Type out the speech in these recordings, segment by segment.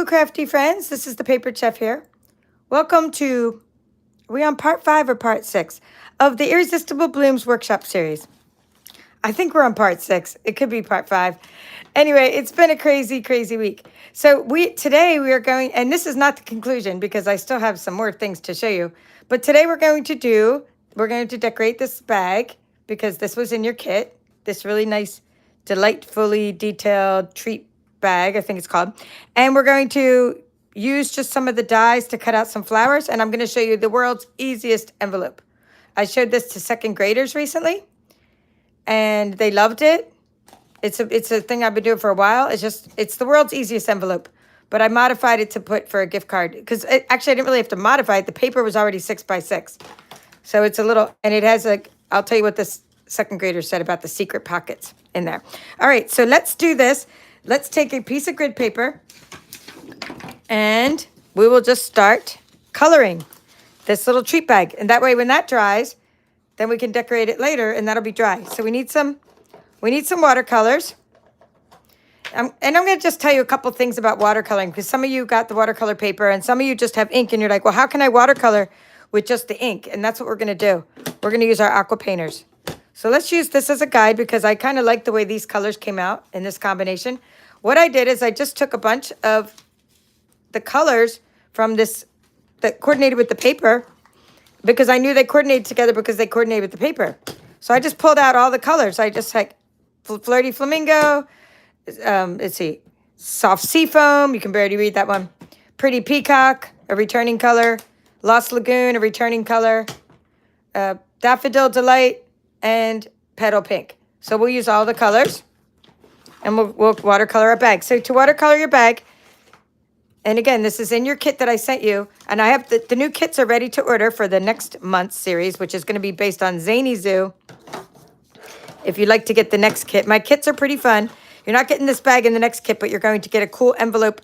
crafty friends. This is the Paper Chef here. Welcome to, are we on part 5 or part 6 of the Irresistible Blooms workshop series? I think we're on part 6. It could be part 5. Anyway, it's been a crazy, crazy week. So today we are going, and this is not the conclusion because I still have some more things to show you. But today we're going to decorate this bag because this was in your kit. This really nice, delightfully detailed treat bag, I think it's called. And we're going to use just some of the dies to cut out some flowers. And I'm going to show you the world's easiest envelope. I showed this to second graders recently and they loved it. It's a thing I've been doing for a while. It's the world's easiest envelope, but I modified it to put for a gift card because actually I didn't really have to modify it. The paper was already 6 by 6. So it's a little, and it has I'll tell you what this second grader said about the secret pockets in there. All right, so let's do this. Let's take a piece of grid paper and we will just start coloring this little treat bag. And that way when that dries, then we can decorate it later and that'll be dry. So we need some watercolors. And I'm going to just tell you a couple things about watercoloring because some of you got the watercolor paper and some of you just have ink and you're like, well, how can I watercolor with just the ink? And that's what we're going to do. We're going to use our aqua painters. So let's use this as a guide because I kind of like the way these colors came out in this combination. What I did is I just took a bunch of the colors from this that coordinated with the paper because I knew they coordinated together because they coordinated with the paper. So I just pulled out all the colors. I just like Flirty Flamingo, let's see, Soft Seafoam, you can barely read that one. Pretty Peacock, a returning color. Lost Lagoon, a returning color. Daffodil Delight, and Petal Pink. So we'll use all the colors and we'll watercolor our bag. So to watercolor your bag, and again, this is in your kit that I sent you, and I have the new kits are ready to order for the next month's series, which is going to be based on Zany Zoo. If you'd like to get the next kit, my kits are pretty fun. You're not getting this bag in the next kit, but you're going to get a cool envelope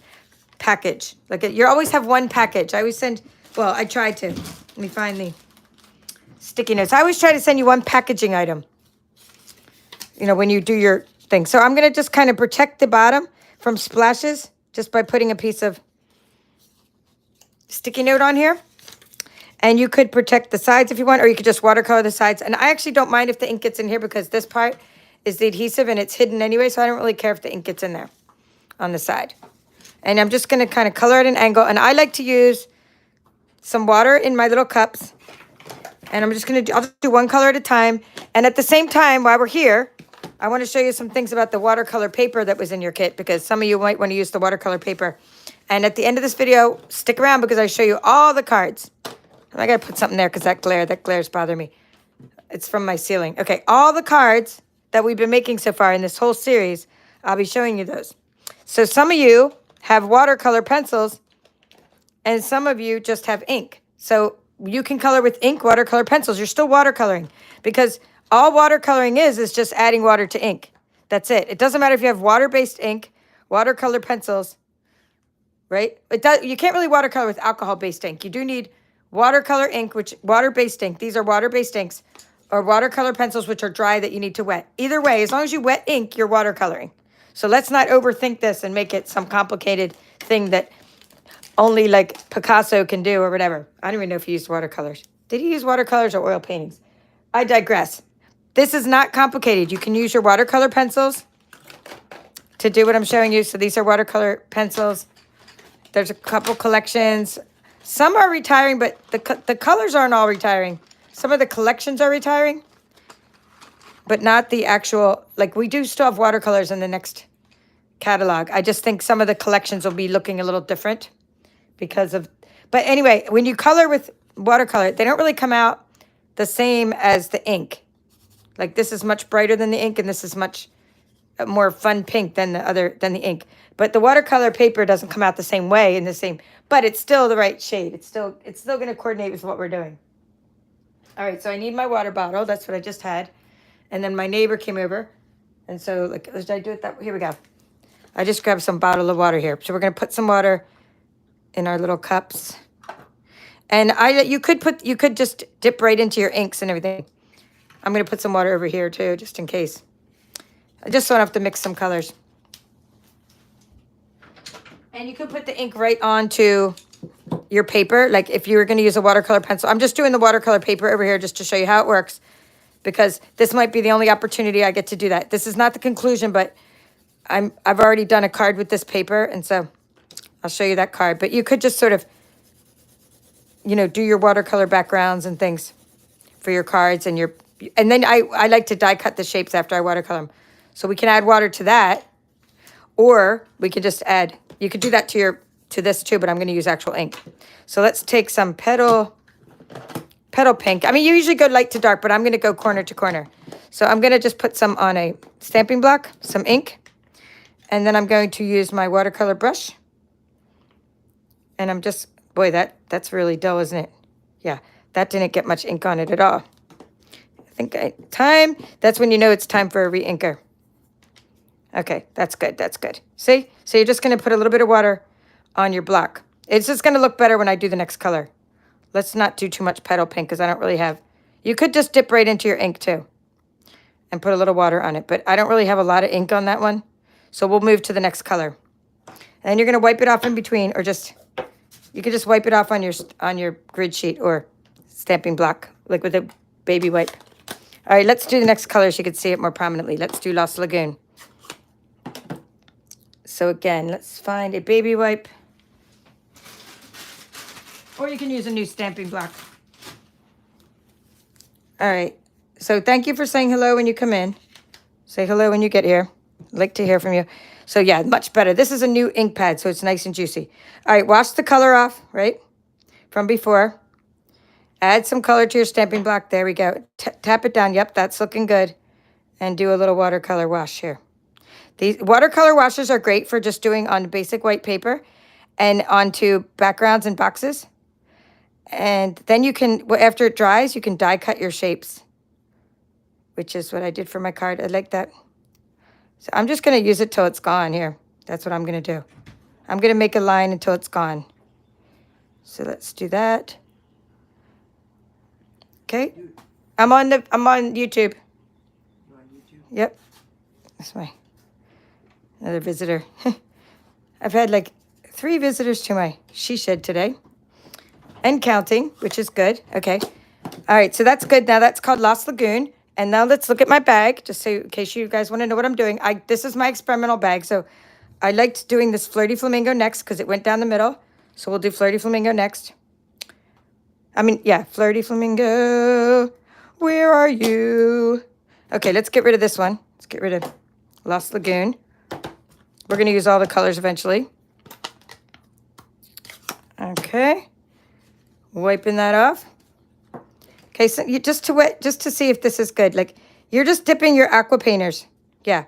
package. Like you always have one package. I always send, well, I try to. Let me find the sticky notes. I always try to send you one packaging item, you know, when you do your thing. So I'm going to just kind of protect the bottom from splashes just by putting a piece of sticky note on here. And you could protect the sides if you want, or you could just watercolor the sides. And I actually don't mind if the ink gets in here because this part is the adhesive and it's hidden anyway, so I don't really care if the ink gets in there on the side. And I'm just going to kind of color at an angle. And I like to use some water in my little cups. And I'm just going to I'll just do one color at a time. And at the same time, while we're here, I want to show you some things about the watercolor paper that was in your kit because some of you might want to use the watercolor paper. And at the end of this video, stick around because I show you all the cards. I got to put something there because that glare's bothering me. It's from my ceiling. Okay, all the cards that we've been making so far in this whole series, I'll be showing you those. So some of you have watercolor pencils and some of you just have ink. So you can color with ink, watercolor pencils. You're still watercoloring because all watercoloring is just adding water to ink. That's it. It doesn't matter if you have water-based ink, watercolor pencils, right? You can't really watercolor with alcohol-based ink. You do need watercolor ink, which water-based ink. These are water-based inks or watercolor pencils, which are dry that you need to wet. Either way, as long as you wet ink, you're watercoloring. So let's not overthink this and make it some complicated thing that only like Picasso can do or whatever. I don't even know if he used watercolors. Did he use watercolors or oil paintings? I digress. This is not complicated. You can use your watercolor pencils to do what I'm showing you. So these are watercolor pencils. There's a couple collections. Some are retiring, but the colors aren't all retiring. Some of the collections are retiring, but not the actual, like we do still have watercolors in the next catalog. I just think some of the collections will be looking a little different because of, but anyway, when you color with watercolor, they don't really come out the same as the ink. Like this is much brighter than the ink and this is much more fun pink than the ink. But the watercolor paper doesn't come out the same way in the same, but it's still the right shade. It's still going to coordinate with what we're doing. All right, so I need my water bottle. That's what I just had. And then my neighbor came over. And so like, did I do it that way? Here we go. I just grabbed some bottle of water here. So we're going to put some water in our little cups. And you could just dip right into your inks and everything. I'm going to put some water over here too, just in case. I just want to have to mix some colors. And you could put the ink right onto your paper. Like if you were going to use a watercolor pencil. I'm just doing the watercolor paper over here just to show you how it works, because this might be the only opportunity I get to do that. This is not the conclusion, but I've already done a card with this paper, and so I'll show you that card. But you could just sort of, you know, do your watercolor backgrounds and things for your cards and your, and then I like to die cut the shapes after I watercolor them. So we can add water to that, or we could just add, you could do that to this too, but I'm going to use actual ink. So let's take some petal pink. I mean, you usually go light to dark, but I'm going to go corner to corner. So I'm going to just put some on a stamping block, some ink, and then I'm going to use my watercolor brush. And I'm just, boy, that's really dull, isn't it? Yeah, that didn't get much ink on it at all. I think that's when you know it's time for a re-inker. Okay, that's good, that's good. See? So you're just going to put a little bit of water on your block. It's just going to look better when I do the next color. Let's not do too much petal pink because I don't really have, you could just dip right into your ink too and put a little water on it, but I don't really have a lot of ink on that one. So we'll move to the next color. And then you're going to wipe it off in between, or just, you could just wipe it off on your grid sheet or stamping block, like with a baby wipe. All right, let's do the next color so you can see it more prominently. Let's do Lost Lagoon. So again, let's find a baby wipe. Or you can use a new stamping block. All right, so thank you for saying hello when you come in. Say hello when you get here. I'd like to hear from you. So yeah, much better. This is a new ink pad, so it's nice and juicy. All right, wash the color off, right, from before. Add some color to your stamping block. There we go. Tap it down. Yep, that's looking good. And do a little watercolor wash here. These watercolor washes are great for just doing on basic white paper and onto backgrounds and boxes. And then you can, after it dries, you can die cut your shapes, which is what I did for my card. I like that. So I'm just going to use it till it's gone here. That's what I'm going to do. I'm going to make a line until it's gone. So let's do that. Okay. I'm on YouTube. You're on YouTube? Yep. That's another visitor. I've had like 3 visitors to my she shed today. And counting, which is good. Okay. All right, so that's good. Now that's called Lost Lagoon. And now let's look at my bag, just so in case you guys want to know what I'm doing. This is my experimental bag. So I liked doing this Flirty Flamingo next because it went down the middle. So we'll do Flirty Flamingo next. Flirty Flamingo, where are you? Okay, let's get rid of this one. Let's get rid of Lost Lagoon. We're going to use all the colors eventually. Okay. Wiping that off. Okay, so you just to see if this is good. Like, you're just dipping your aqua painters. Yeah.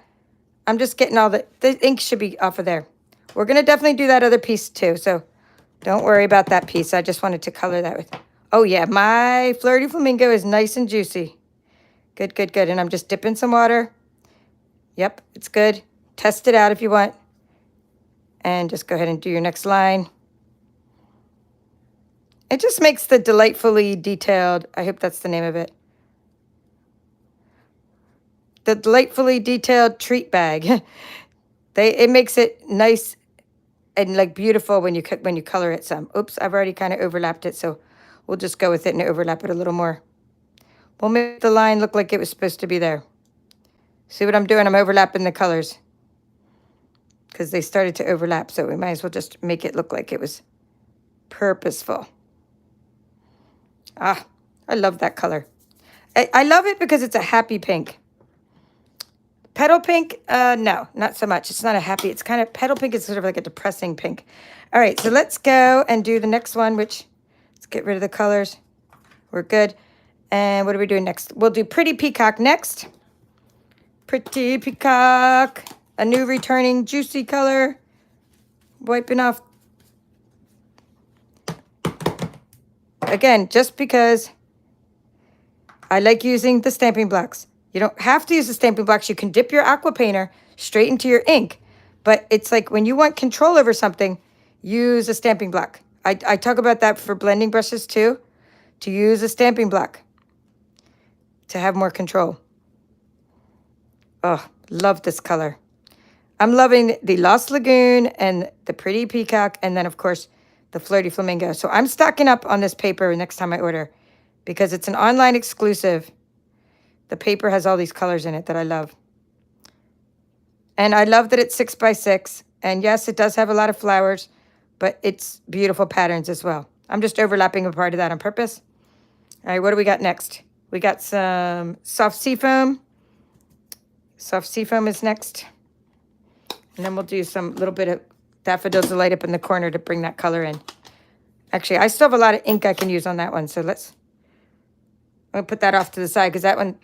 I'm just getting all the ink should be off of there. We're going to definitely do that other piece too, so don't worry about that piece. I just wanted to color that with. Oh yeah, my Flirty Flamingo is nice and juicy. Good, good, good. And I'm just dipping some water. Yep, it's good. Test it out if you want. And just go ahead and do your next line. It just makes the delightfully detailed, I hope that's the name of it. The delightfully detailed treat bag. It makes it nice and like beautiful when you color it some. Oops, I've already kind of overlapped it, so we'll just go with it and overlap it a little more. We'll make the line look like it was supposed to be there. See what I'm doing? I'm overlapping the colors because they started to overlap, so we might as well just make it look like it was purposeful. Ah, I love that color. I love it because it's a happy pink. Petal pink, no, not so much. It's not a happy, it's kind of, petal pink is sort of like a depressing pink. All right, so let's go and do the next one, which, let's get rid of the colors. We're good. And what are we doing next? We'll do Pretty Peacock next. Pretty Peacock, a new returning juicy color. Wiping off. Again, just because I like using the stamping blocks. You don't have to use the stamping blocks. You can dip your aqua painter straight into your ink. But it's like when you want control over something, use a stamping block. I talk about that for blending brushes too, to use a stamping block to have more control. Oh, love this color. I'm loving the Lost Lagoon and the Pretty Peacock, and then, of course, the Flirty Flamingo. So I'm stocking up on this paper next time I order because it's an online exclusive. The paper has all these colors in it that I love. And I love that it's 6x6. And yes, it does have a lot of flowers, but it's beautiful patterns as well. I'm just overlapping a part of that on purpose. All right, what do we got next? We got some soft seafoam. Soft seafoam is next. And then we'll do some little bit of daffodils to light up in the corner to bring that color in. Actually, I still have a lot of ink I can use on that one. So I'm going to put that off to the side because that one,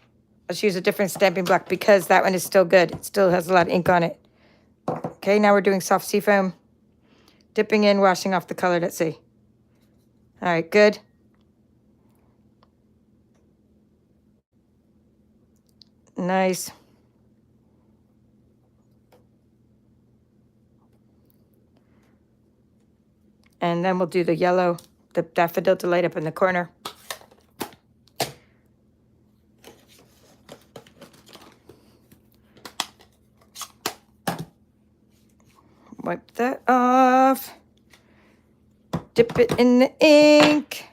let's use a different stamping block because that one is still good. It still has a lot of ink on it. Okay, now we're doing soft seafoam. Dipping in, washing off the color. Let's see. All right, good. Nice. And then we'll do the yellow, the daffodil to light up in the corner. Wipe that off. Dip it in the ink.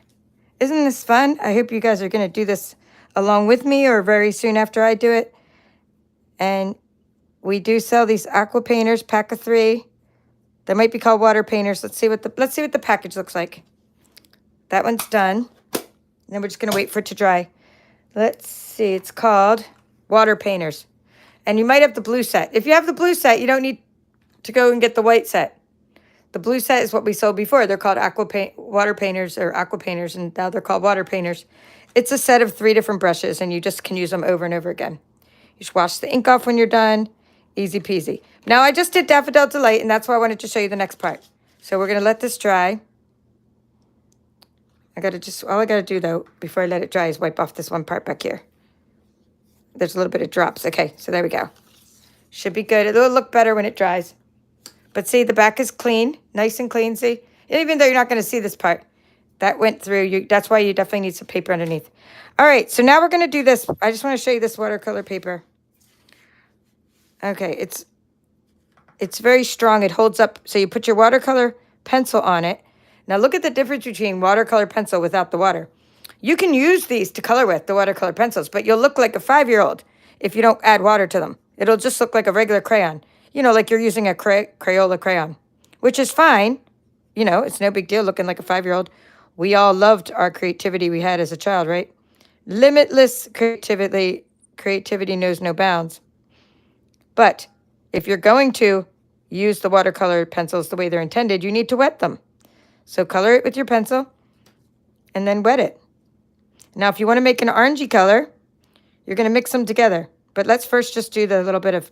Isn't this fun? I hope you guys are going to do this along with me or very soon after I do it. And we do sell these aqua painters, pack of 3. They might be called water painters. Let's see what the package looks like. That one's done. Then we're just going to wait for it to dry. Let's see. It's called water painters. And you might have the blue set. If you have the blue set, you don't need to go and get the white set. The blue set is what we sold before. They're called water painters or aqua painters, and now they're called water painters. It's a set of 3 different brushes, and you just can use them over and over again. You just wash the ink off when you're done. Easy peasy. Now, I just did Daffodil Delight, and that's why I wanted to show you the next part. So we're going to let this dry. All I got to do, though, before I let it dry is wipe off this one part back here. There's a little bit of drops. Okay, so there we go. Should be good. It'll look better when it dries. But see, the back is clean, nice and clean, see? Even though you're not going to see this part, that went through. That's why you definitely need some paper underneath. All right, so now we're going to do this. I just want to show you this watercolor paper. Okay, it's very strong. It holds up. So you put your watercolor pencil on it. Now look at the difference between watercolor pencil without the water. You can use these to color with, the watercolor pencils, but you'll look like a 5-year-old if you don't add water to them. It'll just look like a regular crayon. You know, like you're using a Crayola crayon, which is fine. You know, it's no big deal looking like a 5-year-old. We all loved our creativity we had as a child, right? Limitless creativity. Creativity knows no bounds. But if you're going to use the watercolor pencils the way they're intended, you need to wet them. So color it with your pencil and then wet it. Now, if you want to make an orangey color, you're going to mix them together. But let's first just do the little bit of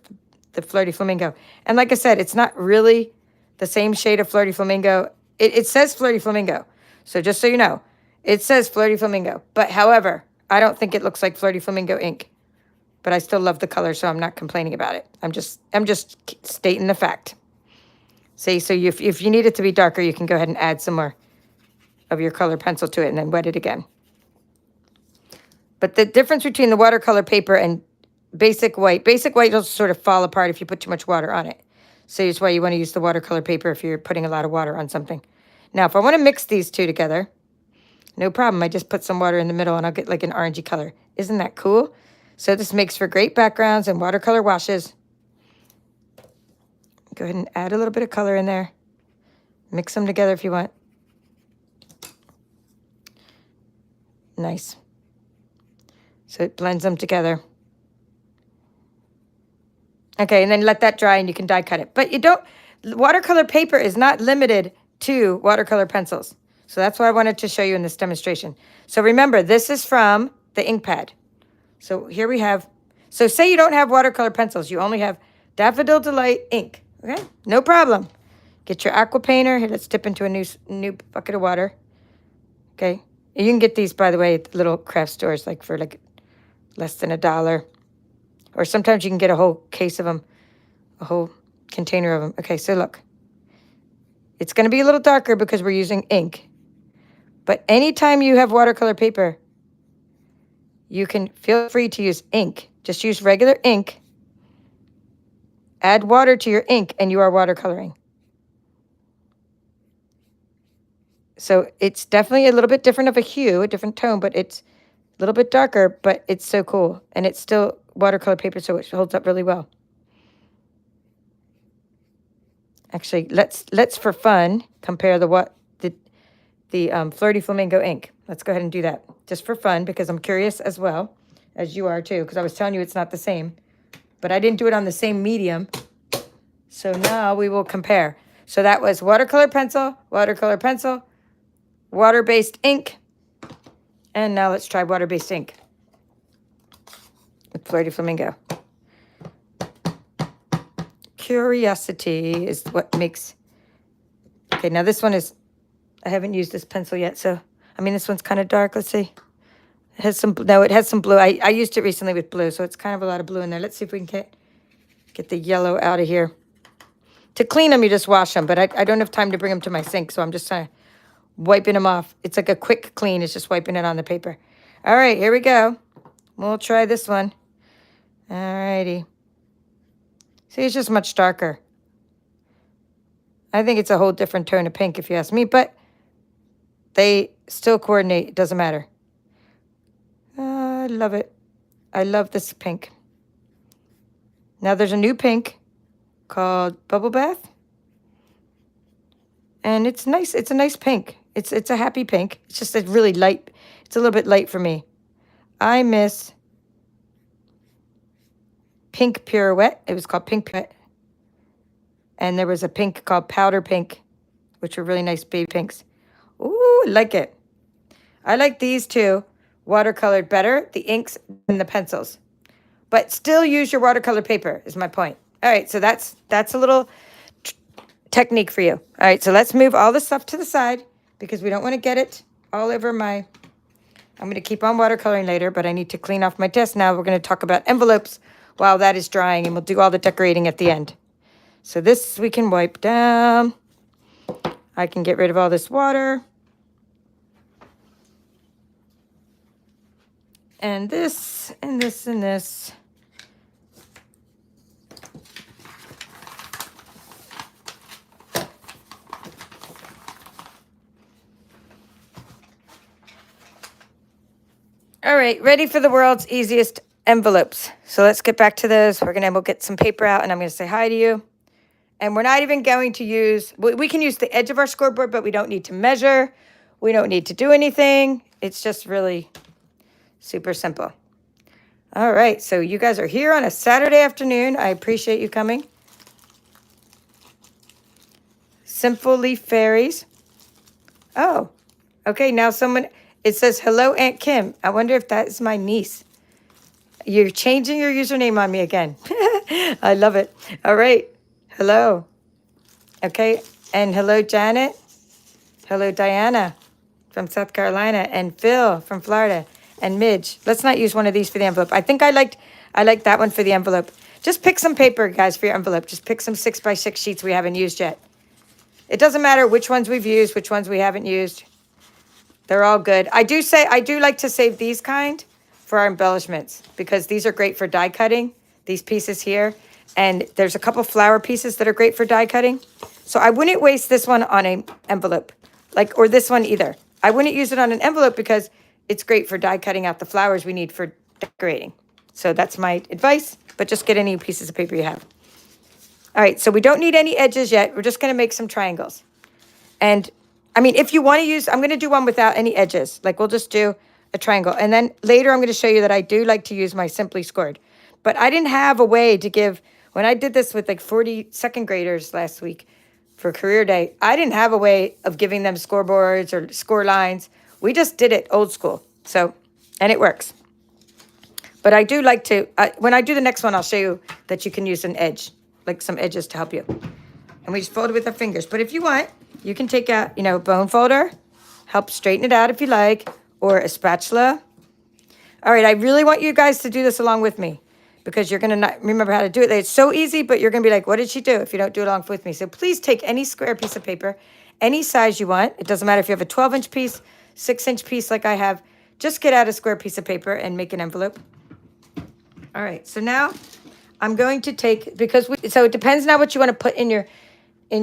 the Flirty Flamingo. And like I said, it's not really the same shade of Flirty Flamingo. It says Flirty Flamingo. So just so you know, it says Flirty Flamingo. But however, I don't think it looks like Flirty Flamingo ink. But I still love the color, so I'm not complaining about it. I'm just stating the fact. See, so if you need it to be darker, you can go ahead and add some more of your color pencil to it and then wet it again. But the difference between the watercolor paper and basic white will sort of fall apart if you put too much water on it. So that's why you want to use the watercolor paper if you're putting a lot of water on something. Now, if I want to mix these two together, no problem. I just put some water in the middle and I'll get like an orangey color. Isn't that cool? So this makes for great backgrounds and watercolor washes. Go ahead and add a little bit of color in there. Mix them together if you want. Nice. So it blends them together. Okay, and then let that dry and you can die cut it. But watercolor paper is not limited to watercolor pencils. So that's what I wanted to show you in this demonstration. So remember, this is from the ink pad. So here we have, so say you don't have watercolor pencils, you only have Daffodil Delight ink, okay? No problem. Get your aqua painter. Here, let's dip into a new bucket of water, okay? And you can get these, by the way, at little craft stores, like for like less than $1. Or sometimes you can get a whole case of them, a whole container of them. Okay, so look. It's going to be a little darker because we're using ink. But anytime you have watercolor paper, you can feel free to use ink. Just use regular ink Add water to your ink and you are watercoloring. So it's definitely a little bit different of a hue, a different tone, but it's a little bit darker, but it's so cool. And it's still watercolor paper, so it holds up really well. Actually, let's for fun compare the Flirty Flamingo ink. Let's go ahead and do that just for fun because I'm curious as well as you are too, because I was telling you it's not the same, but I didn't do it on the same medium. So now we will compare. So that was watercolor pencil, water-based ink, and now let's try water-based ink with Flirty Flamingo. Curiosity is what makes... Okay, now this one is... I haven't used this pencil yet, so... I mean, this one's kind of dark. Let's see. It has some... No, it has some blue. I used it recently with blue, so it's kind of a lot of blue in there. Let's see if we can get the yellow out of here. To clean them, you just wash them, but I don't have time to bring them to my sink, so I'm just wiping them off. It's like a quick clean. It's just wiping it on the paper. All right, here we go. We'll try this one. All righty. See, it's just much darker. I think it's a whole different tone of pink, if you ask me, but they still coordinate. It doesn't matter. I love it. I love this pink. Now there's a new pink called Bubble Bath. And it's nice. It's a nice pink. It's a happy pink. It's just a really light. It's a little bit light for me. I miss Pink Pirouette. It was called Pink Pirouette. And there was a pink called Powder Pink, which were really nice baby pinks. Ooh, I like it. I like these two watercolored better, the inks and the pencils. But still use your watercolor paper is my point. All right, so that's a little technique for you. All right, so let's move all this stuff to the side because we don't want to get it all over my... I'm going to keep on watercoloring later, but I need to clean off my desk now. We're going to talk about envelopes while that is drying, and we'll do all the decorating at the end. So this we can wipe down. I can get rid of all this water. And this, and this, and this. All right, ready for the world's easiest envelopes. So let's get back to those. We'll get some paper out, and I'm going to say hi to you. And we're not even going to use, we can use the edge of our scoreboard, but we don't need to measure. We don't need to do anything. It's just really super simple. All right, so you guys are here on a Saturday afternoon. I appreciate you coming. Simple Leaf Fairies. Oh, okay, now it says, hello, Aunt Kim. I wonder if that is my niece. You're changing your username on me again. I love it. All right. Hello. Okay. And hello, Janet. Hello, Diana from South Carolina. And Phil from Florida. And Midge. Let's not use one of these for the envelope. I think I liked that one for the envelope. Just pick some paper, guys, for your envelope. Just pick some 6x6 sheets we haven't used yet. It doesn't matter which ones we've used, which ones we haven't used. They're all good. I do like to save these kind for our embellishments because these are great for die cutting, these pieces here. And there's a couple flower pieces that are great for die cutting. So I wouldn't waste this one on an envelope, or this one either. I wouldn't use it on an envelope because it's great for die cutting out the flowers we need for decorating. So that's my advice, but just get any pieces of paper you have. All right, so we don't need any edges yet. We're just going to make some triangles. And I mean, if you want to use, I'm going to do one without any edges. We'll just do a triangle. And then later I'm going to show you that I do like to use my Simply Scored. But I didn't have a way to give, when I did this with 40 second graders last week for career day, I didn't have a way of giving them scoreboards or score lines. We just did it old school. So, and it works. But I do like to, when I do the next one, I'll show you that you can use an edge, some edges to help you. And we just fold it with our fingers. But if you want, you can take out, a bone folder, help straighten it out if you like, or a spatula. All right, I really want you guys to do this along with me because you're going to not remember how to do it. It's so easy, but you're going to be like, what did she do if you don't do it along with me? So please take any square piece of paper, any size you want. It doesn't matter if you have a 12-inch piece, 6-inch piece like I have. Just get out a square piece of paper and make an envelope. All right, so now I'm going to take, because so it depends now what you want to put in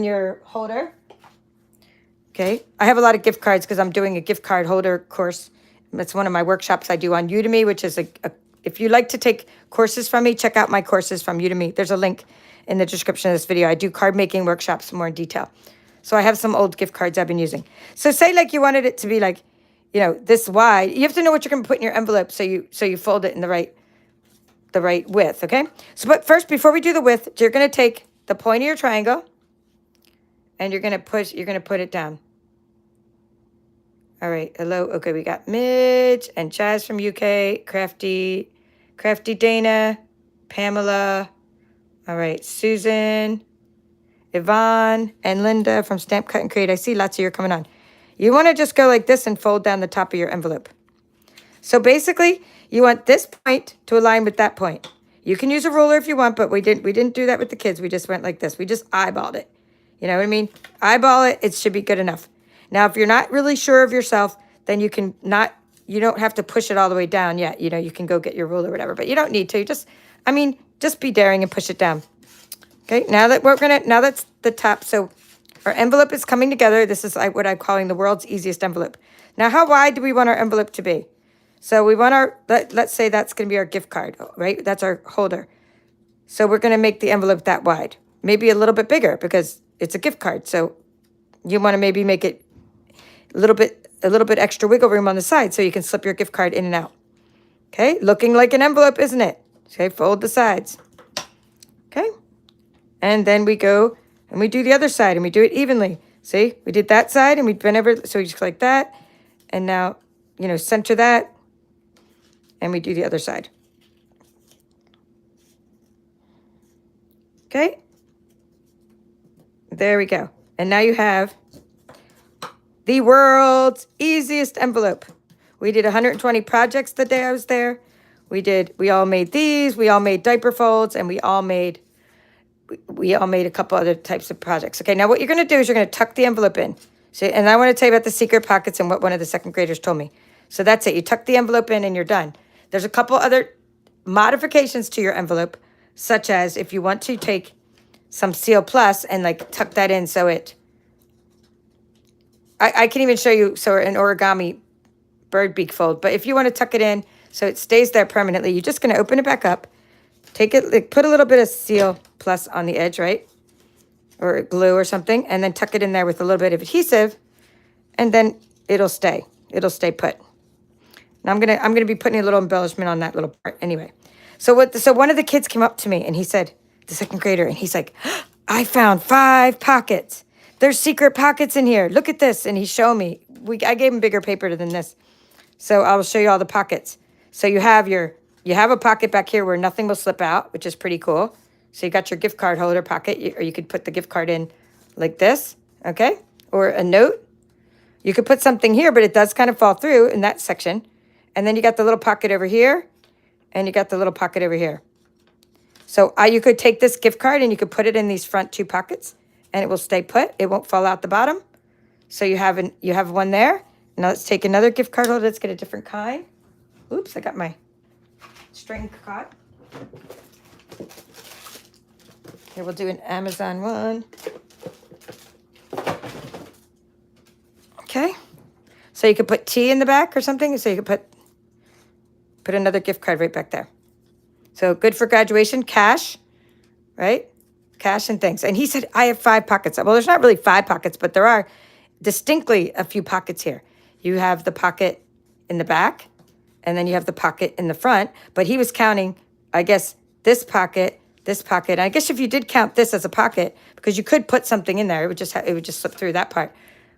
your holder. Okay, I have a lot of gift cards because I'm doing a gift card holder course. That's one of my workshops I do on Udemy, which is if you like to take courses from me, check out my courses from Udemy. There's a link in the description of this video. I do card making workshops more in detail. So I have some old gift cards I've been using. So say like you wanted it to be like, you know, this wide. You have to know what you're going to put in your envelope so you fold it in the right width, okay? So but first, before we do the width, you're going to take the point of your triangle and you're going to put it down. All right, hello. Okay, we got Midge and Jazz from UK, Crafty Dana, Pamela. All right, Susan, Yvonne, and Linda from Stampin' and Create. I see lots of you coming on. You want to just go like this and fold down the top of your envelope. So basically, you want this point to align with that point. You can use a ruler if you want, but we didn't do that with the kids. We just went like this. We just eyeballed it. You know what I mean? Eyeball it. It should be good enough. Now, if you're not really sure of yourself, then you don't have to push it all the way down yet. You know, you can go get your ruler or whatever, but you don't need to. Just be daring and push it down. Okay, now that's the top. So our envelope is coming together. This is what I'm calling the world's easiest envelope. Now, how wide do we want our envelope to be? So we want let's say that's going to be our gift card, right? That's our holder. So we're going to make the envelope that wide. Maybe a little bit bigger because it's a gift card. So you want to maybe make it a little bit extra wiggle room on the side so you can slip your gift card in and out. Okay, looking like an envelope, isn't it? Okay, fold the sides. Okay, and then we go and we do the other side and we do it evenly. See, we did that side and we bent over, so we just like that. And now, you know, center that and we do the other side. Okay, there we go. And now you have the world's easiest envelope. We did 120 projects the day I was there. We all made these, we all made diaper folds, and we all made a couple other types of projects. Okay, now what you're gonna do is you're gonna tuck the envelope in. See, and I wanna tell you about the secret pockets and what one of the second graders told me. So that's it, you tuck the envelope in and you're done. There's a couple other modifications to your envelope, such as if you want to take some Seal Plus and like tuck that in so I can even show you, so an origami bird beak fold. But if you want to tuck it in so it stays there permanently, you're just going to open it back up. Take it, like, put a little bit of Seal Plus on the edge, right? Or glue or something. And then tuck it in there with a little bit of adhesive. And then it'll stay. It'll stay put. Now I'm gonna be putting a little embellishment on that little part anyway. So one of the kids came up to me and he said, the second grader, and he's like, I found 5 pockets. There's secret pockets in here. Look at this. And he showed me. I gave him bigger paper than this. So I will show you all the pockets. So you have a pocket back here where nothing will slip out, which is pretty cool. So you got your gift card holder pocket, or you could put the gift card in like this, okay? Or a note. You could put something here, but it does kind of fall through in that section. And then you got the little pocket over here, and you got the little pocket over here. So you could take this gift card and you could put it in these front 2 pockets, and it will stay put. It won't fall out the bottom. So you have one there. Now let's take another gift card holder. Let's get a different kind. Oops, I got my string caught. Here, we'll do an Amazon one. Okay. So you could put tea in the back or something. So you could put another gift card right back there. So good for graduation, cash, right? Cash and things. And he said, I have 5 pockets. Well, there's not really 5 pockets, but there are distinctly a few pockets here. You have the pocket in the back, and then you have the pocket in the front. But he was counting, I guess, this pocket. I guess if you did count this as a pocket, because you could put something in there, it would just slip through that part.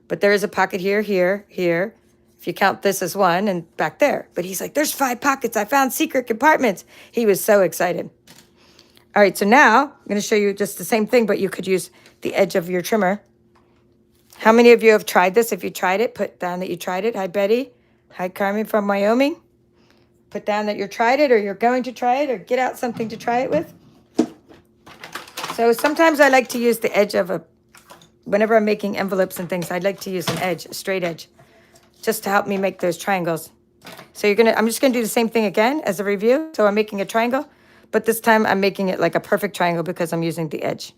But there is a pocket here, here, here. If you count this as one, and back there. But he's like, there's 5 pockets. I found secret compartments. He was so excited. All right, so now I'm going to show you just the same thing, but you could use the edge of your trimmer. How many of you have tried this? If you tried it, put down that you tried it. Hi, Betty. Hi, Carmen from Wyoming. Put down that you tried it, or you're going to try it, or get out something to try it with. So sometimes I like to use the edge of whenever I'm making envelopes and things, I'd like to use an edge, a straight edge, just to help me make those triangles. So I'm just gonna do the same thing again as a review. So I'm making a triangle, but this time I'm making it like a perfect triangle because I'm using the edge,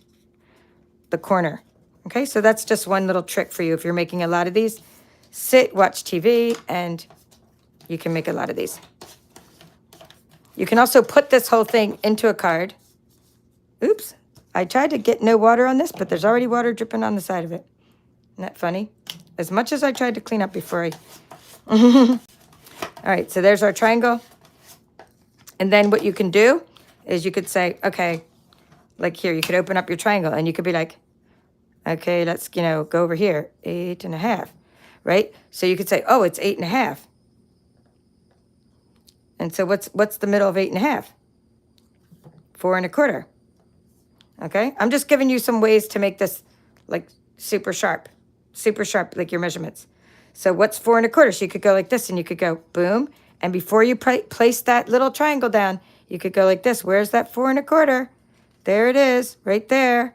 the corner. Okay, so that's just one little trick for you. If you're making a lot of these, sit, watch TV, and you can make a lot of these. You can also put this whole thing into a card. Oops, I tried to get no water on this, but there's already water dripping on the side of it. Isn't that funny? As much as I tried to clean up before I... All right, so there's our triangle. And then what you can do is you could say, okay, like here, you could open up your triangle and you could be like, okay, let's, go over here, 8.5, right? So you could say, oh, it's 8.5. And so what's the middle of 8.5? 4.25. Okay, I'm just giving you some ways to make this like super sharp, like your measurements. So what's 4.25? So you could go like this and you could go boom. And before you place that little triangle down, you could go like this. Where's that 4.25? There it is, right there.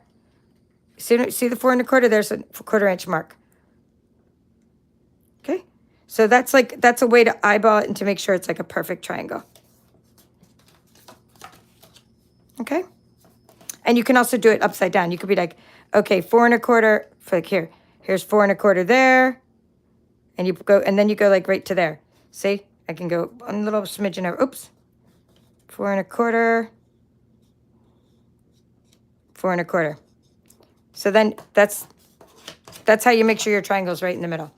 See the 4.25? There's a 1/4 inch mark. Okay, so that's a way to eyeball it and to make sure it's like a perfect triangle. Okay, and you can also do it upside down. You could be like, okay, 4.25, like here's 4.25 there, and you go, and then you go like right to there. See, I can go a little smidgen over. Oops, 4.25, 4.25. So then that's how you make sure your triangle's right in the middle.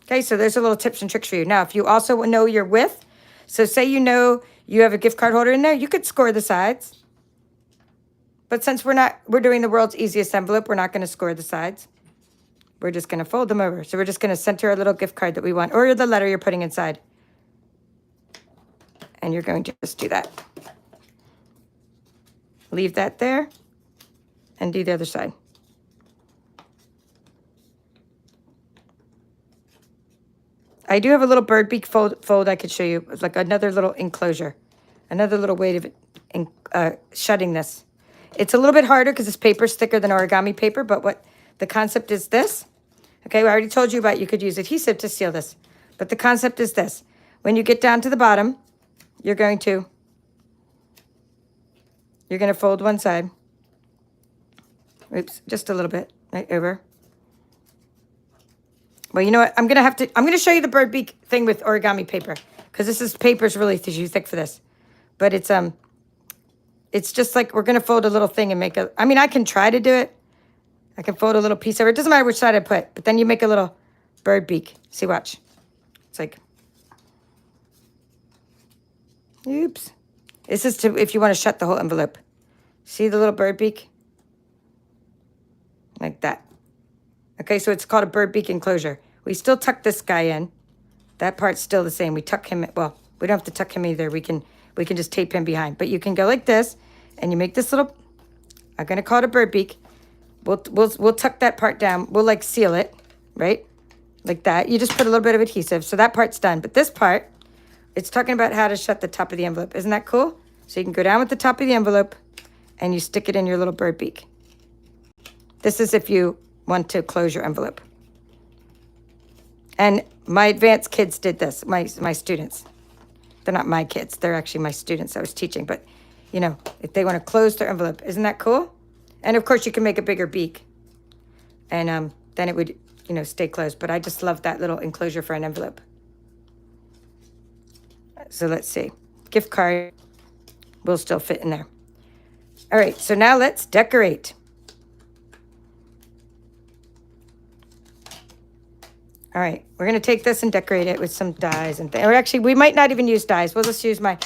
Okay, so there's a little tips and tricks for you. Now, if you also know your width, so say you have a gift card holder in there, you could score the sides. But since we're doing the world's easiest envelope, we're not going to score the sides. We're just going to fold them over. So we're just going to center our little gift card that we want, or the letter you're putting inside. And you're going to just do that. Leave that there and do the other side. I do have a little bird beak fold I could show you. It's like another little enclosure, another little way of shutting this. It's a little bit harder because this paper's thicker than origami paper, but what the concept is this. Okay, I already told you about you could use adhesive to seal this, but the concept is this. When you get down to the bottom, you're going to fold one side. Oops, just a little bit, right over. Well, you know what? I'm going to show you the bird beak thing with origami paper because this paper's really too thick for this. But it's just like we're going to fold a little thing and I can try to do it. I can fold a little piece over. It doesn't matter which side I put, but then you make a little bird beak. See, watch. It's like, oops. This is if you want to shut the whole envelope. See the little bird beak? Like that. Okay, so it's called a bird beak enclosure. We still tuck this guy in. That part's still the same. We tuck him, well, we don't have to tuck him either. We can just tape him behind. But you can go like this, and you make this little, I'm going to call it a bird beak. We'll tuck that part down. We'll like seal it, right? Like that. You just put a little bit of adhesive. So that part's done. But this part, it's talking about how to shut the top of the envelope. Isn't that cool? So you can go down with the top of the envelope, and you stick it in your little bird beak. This is if you want to close your envelope. And my advanced kids did this, my students. They're not my kids. They're actually my students I was teaching. But, if they want to close their envelope, isn't that cool? And, of course, you can make a bigger beak. And then it would, stay closed. But I just love that little enclosure for an envelope. So let's see. Gift card will still fit in there. All right, so now let's decorate. All right, we're going to take this and decorate it with some dies and things. Or actually, we might not even use dies. We'll just use my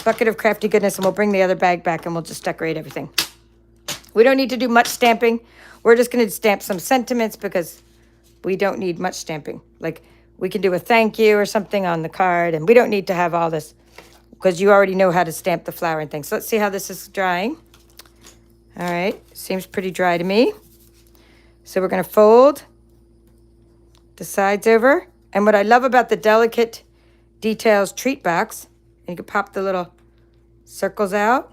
bucket of crafty goodness, and we'll bring the other bag back, and we'll just decorate everything. We don't need to do much stamping. We're just going to stamp some sentiments because we don't need much stamping. Like, we can do a thank you or something on the card, and we don't need to have all this because you already know how to stamp the flower and things. So let's see how this is drying. All right, seems pretty dry to me. So we're going to fold the sides over. And what I love about the Delicate Details treat box, and you can pop the little circles out.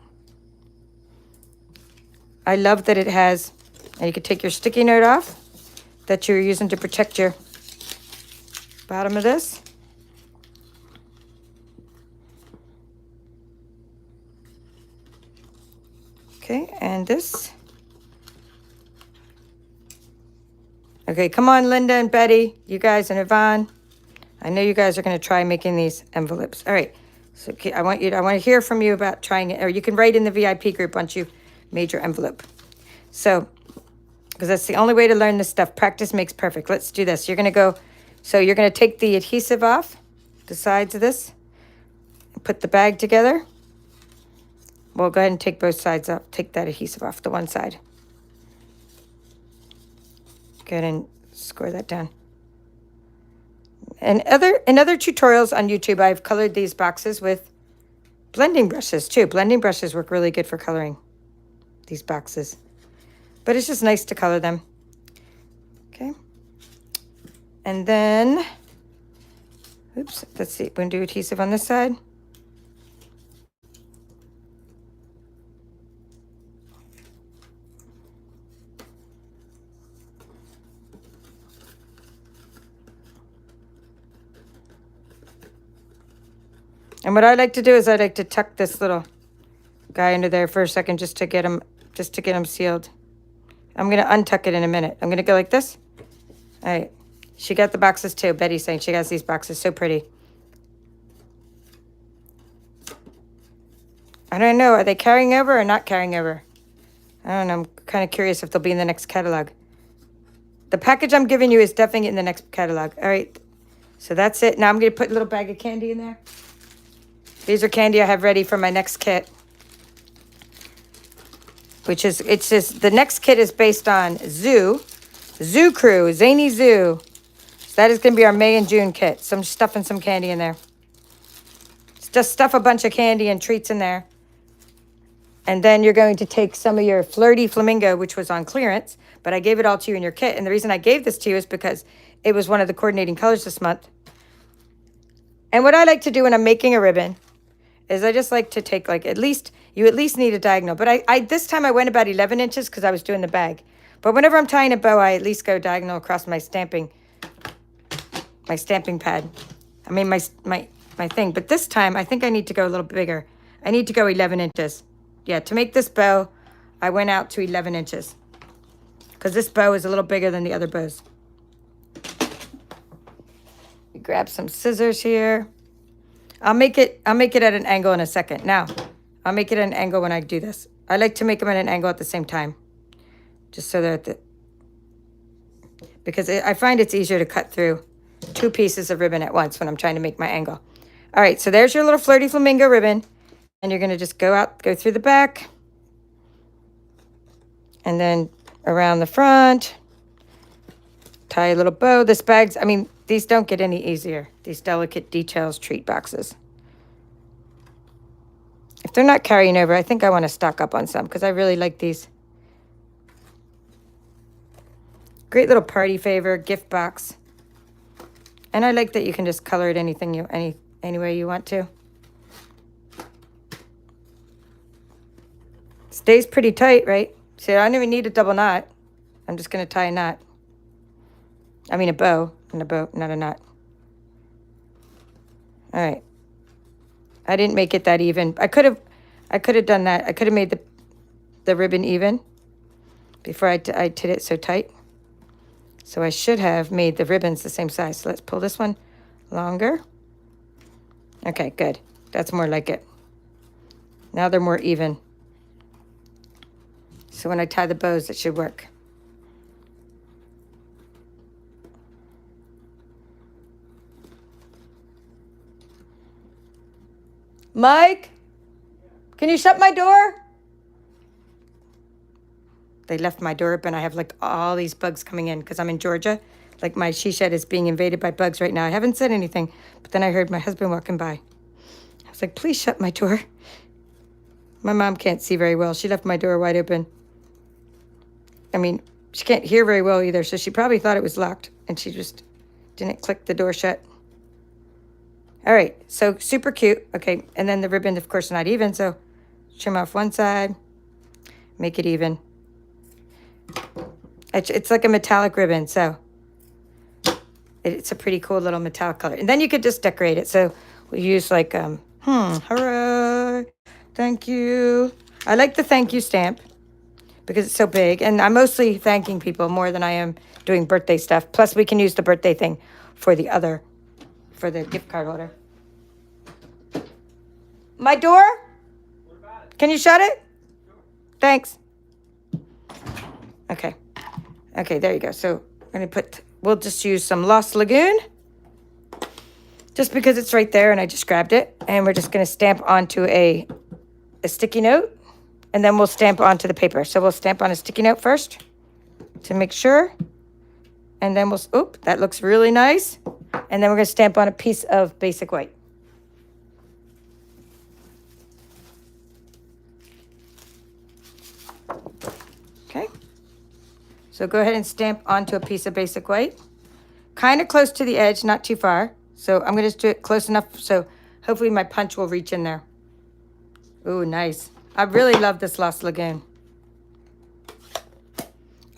I love that it has, and you can take your sticky note off that you're using to protect your bottom of this. Okay, and this. Okay, come on, Linda and Betty, you guys, and Yvonne. I know you guys are going to try making these envelopes. All right, so okay, I want to hear from you about trying it, or you can write in the VIP group once you've made your envelope. So, because that's the only way to learn this stuff. Practice makes perfect. Let's do this. You're going to go, so you're going to take the adhesive off the sides of this, and put the bag together. Well, go ahead and take both sides off. Take that adhesive off the one side. Go ahead and score that down. And in other tutorials on YouTube, I've colored these boxes with blending brushes too. Blending brushes work really good for coloring these boxes. But it's just nice to color them. Okay. And then, oops, let's see. We're going to do adhesive on this side. And what I like to do is I like to tuck this little guy under there for a second just to get him sealed. I'm going to untuck it in a minute. I'm going to go like this. All right. She got the boxes too. Betty's saying she has these boxes. So pretty. I don't know. Are they carrying over or not carrying over? I don't know. I'm kind of curious if they'll be in the next catalog. The package I'm giving you is definitely in the next catalog. All right. So that's it. Now I'm going to put a little bag of candy in there. These are candy I have ready for my next kit. It's just, the next kit is based on Zoo Crew, Zany Zoo. So that is going to be our May and June kit. So I'm stuffing some candy in there. Just stuff a bunch of candy and treats in there. And then you're going to take some of your Flirty Flamingo, which was on clearance, but I gave it all to you in your kit. And the reason I gave this to you is because it was one of the coordinating colors this month. And what I like to do when I'm making a ribbon is I just like to take like you at least need a diagonal. But I this time I went about 11 inches because I was doing the bag. But whenever I'm tying a bow, I at least go diagonal across my stamping pad. I mean, my thing. But this time, I think I need to go a little bigger. I need to go 11 inches. Yeah, to make this bow, I went out to 11 inches. Because this bow is a little bigger than the other bows. Grab some scissors here. I'll make it at an angle in a second. Now, I'll make it at an angle when I do this. I like to make them at an angle at the same time. Just so they're because I find it's easier to cut through 2 pieces of ribbon at once when I'm trying to make my angle. All right, so there's your little Flirty Flamingo ribbon. And you're going to just go through the back. And then around the front. Tie a little bow. This bag's, I mean, these don't get any easier. These delicate details treat boxes. If they're not carrying over, I think I want to stock up on some because I really like these. Great little party favor, gift box. And I like that you can just color it any way you want to. Stays pretty tight, right? See, I don't even need a double knot. I'm just going to tie a knot. I mean a bow, not a knot. All right. I didn't make it that even. I could have done that. I could have made the ribbon even before I did it so tight. So I should have made the ribbons the same size. So let's pull this one longer. Okay, good. That's more like it. Now they're more even. So when I tie the bows, it should work. Mike, can you shut my door? They left my door open. I have like all these bugs coming in because I'm in Georgia. Like my she shed is being invaded by bugs right now. I haven't said anything, but then I heard my husband walking by. I was like, please shut my door. My mom can't see very well. She left my door wide open. I mean, she can't hear very well either, so she probably thought it was locked, and she just didn't click the door shut. All right, so super cute. Okay, and then the ribbon, of course, not even, so trim off one side, make it even. It's like a metallic ribbon, so it's a pretty cool little metallic color. And then you could just decorate it. So we use like, hooray, thank you. I like the thank you stamp because it's so big. And I'm mostly thanking people more than I am doing birthday stuff. Plus, we can use the birthday thing for the gift card holder. My door? Can you shut it? Thanks. Okay. Okay, there you go. So I'm going to we'll just use some Lost Lagoon. Just because it's right there and I just grabbed it. And we're just going to stamp onto a sticky note. And then we'll stamp onto the paper. So we'll stamp on a sticky note first to make sure. And then oop, that looks really nice. And then we're going to stamp on a piece of basic white. Okay. So go ahead and stamp onto a piece of basic white. Kind of close to the edge, not too far. So I'm going to just do it close enough so hopefully my punch will reach in there. Ooh, nice. I really love this Lost Lagoon.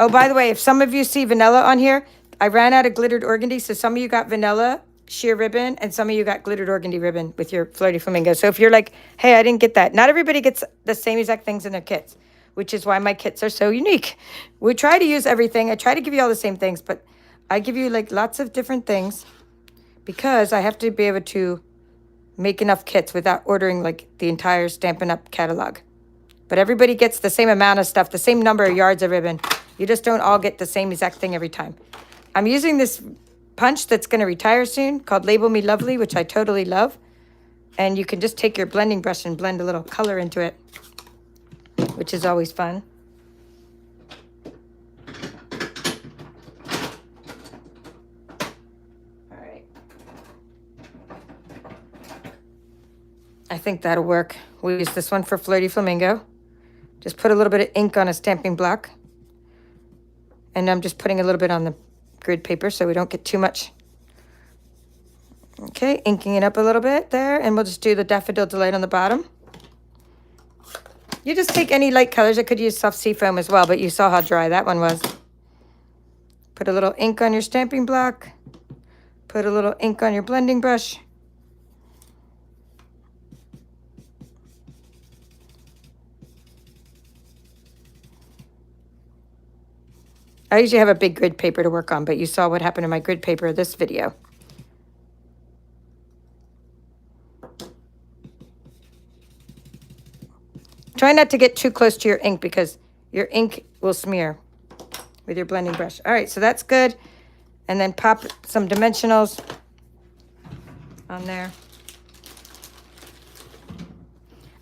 Oh, by the way, if some of you see vanilla on here, I ran out of glittered organdy. So some of you got vanilla sheer ribbon and some of you got glittered organdy ribbon with your Flirty Flamingo. So if you're like, hey, I didn't get that. Not everybody gets the same exact things in their kits, which is why my kits are so unique. We try to use everything. I try to give you all the same things, but I give you like lots of different things because I have to be able to make enough kits without ordering like the entire Stampin' Up! Catalog. But everybody gets the same amount of stuff, the same number of yards of ribbon. You just don't all get the same exact thing every time. I'm using this punch that's going to retire soon called Label Me Lovely, which I totally love. And you can just take your blending brush and blend a little color into it, which is always fun. All right. I think that'll work. We'll use this one for Flirty Flamingo. Just put a little bit of ink on a stamping block. And I'm just putting a little bit on the grid paper so we don't get too much. Okay, inking it up a little bit there. And we'll just do the Daffodil Delight on the bottom. You just take any light colors. I could use soft sea foam as well, but you saw how dry that one was. Put a little ink on your stamping block. Put a little ink on your blending brush. I usually have a big grid paper to work on, but you saw what happened to my grid paper in this video. Try not to get too close to your ink because your ink will smear with your blending brush. All right, so that's good. And then pop some dimensionals on there.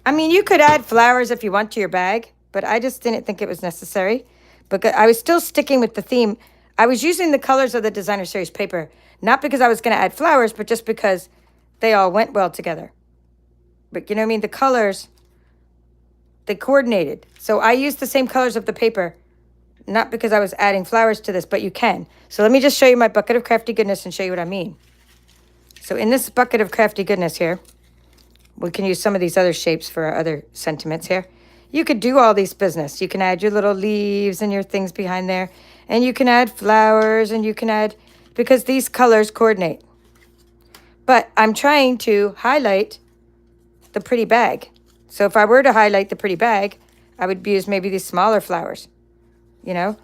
I mean, you could add flowers if you want to your bag, but I just didn't think it was necessary. But I was still sticking with the theme. I was using the colors of the Designer Series paper, not because I was going to add flowers, but just because they all went well together. But you know what I mean? The colors, they coordinated. So I used the same colors of the paper, not because I was adding flowers to this, but you can. So let me just show you my bucket of crafty goodness and show you what I mean. So in this bucket of crafty goodness here, we can use some of these other shapes for our other sentiments here. You could do all these business. You can add your little leaves and your things behind there. And you can add flowers and you can add, because these colors coordinate. But I'm trying to highlight the pretty bag. So if I were to highlight the pretty bag, I would use maybe these smaller flowers, you know,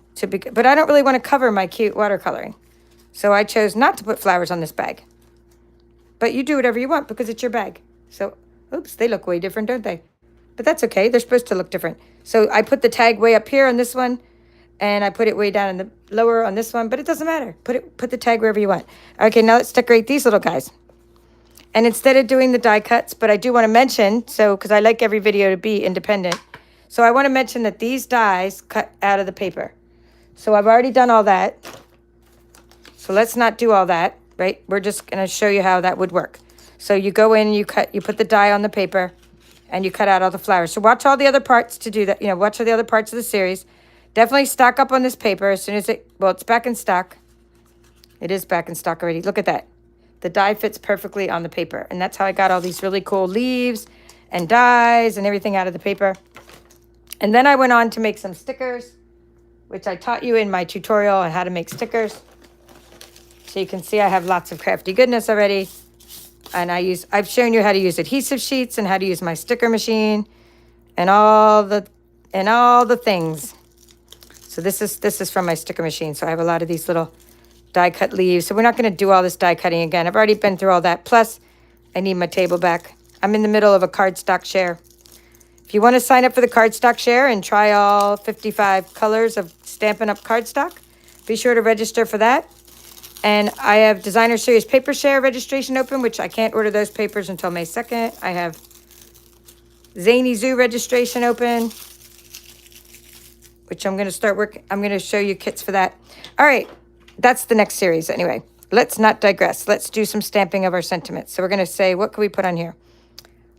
but I don't really want to cover my cute watercoloring. So I chose not to put flowers on this bag. But you do whatever you want because it's your bag. So, oops, they look way different, don't they? But that's okay. They're supposed to look different. So I put the tag way up here on this one, and I put it way down in the lower on this one, but it doesn't matter. Put the tag wherever you want. Okay, now let's decorate these little guys. And instead of doing the die cuts, but I do want to mention, because I like every video to be independent. So I want to mention that these dies cut out of the paper. So I've already done all that. So let's not do all that, right? We're just going to show you how that would work. So you go in, you put the die on the paper, and you cut out all the flowers. So watch all the other parts to do that. You know, watch all the other parts of the series. Definitely stock up on this paper as soon as it's back in stock. It is back in stock already. Look at that. The die fits perfectly on the paper. And that's how I got all these really cool leaves and dies and everything out of the paper. And then I went on to make some stickers, which I taught you in my tutorial on how to make stickers. So you can see I have lots of crafty goodness already. And I've shown you how to use adhesive sheets and how to use my sticker machine and all the things. So this is from my sticker machine. So I have a lot of these little die cut leaves. So we're not going to do all this die cutting again. I've already been through all that. Plus, I need my table back. I'm in the middle of a cardstock share. If you want to sign up for the cardstock share and try all 55 colors of Stampin' Up! Cardstock, be sure to register for that. And I have Designer Series Paper Share registration open, which I can't order those papers until May 2nd. I have Zany Zoo registration open, which I'm going to start working. I'm going to show you kits for that. All right, that's the next series anyway. Let's not digress. Let's do some stamping of our sentiments. So we're going to say, what can we put on here?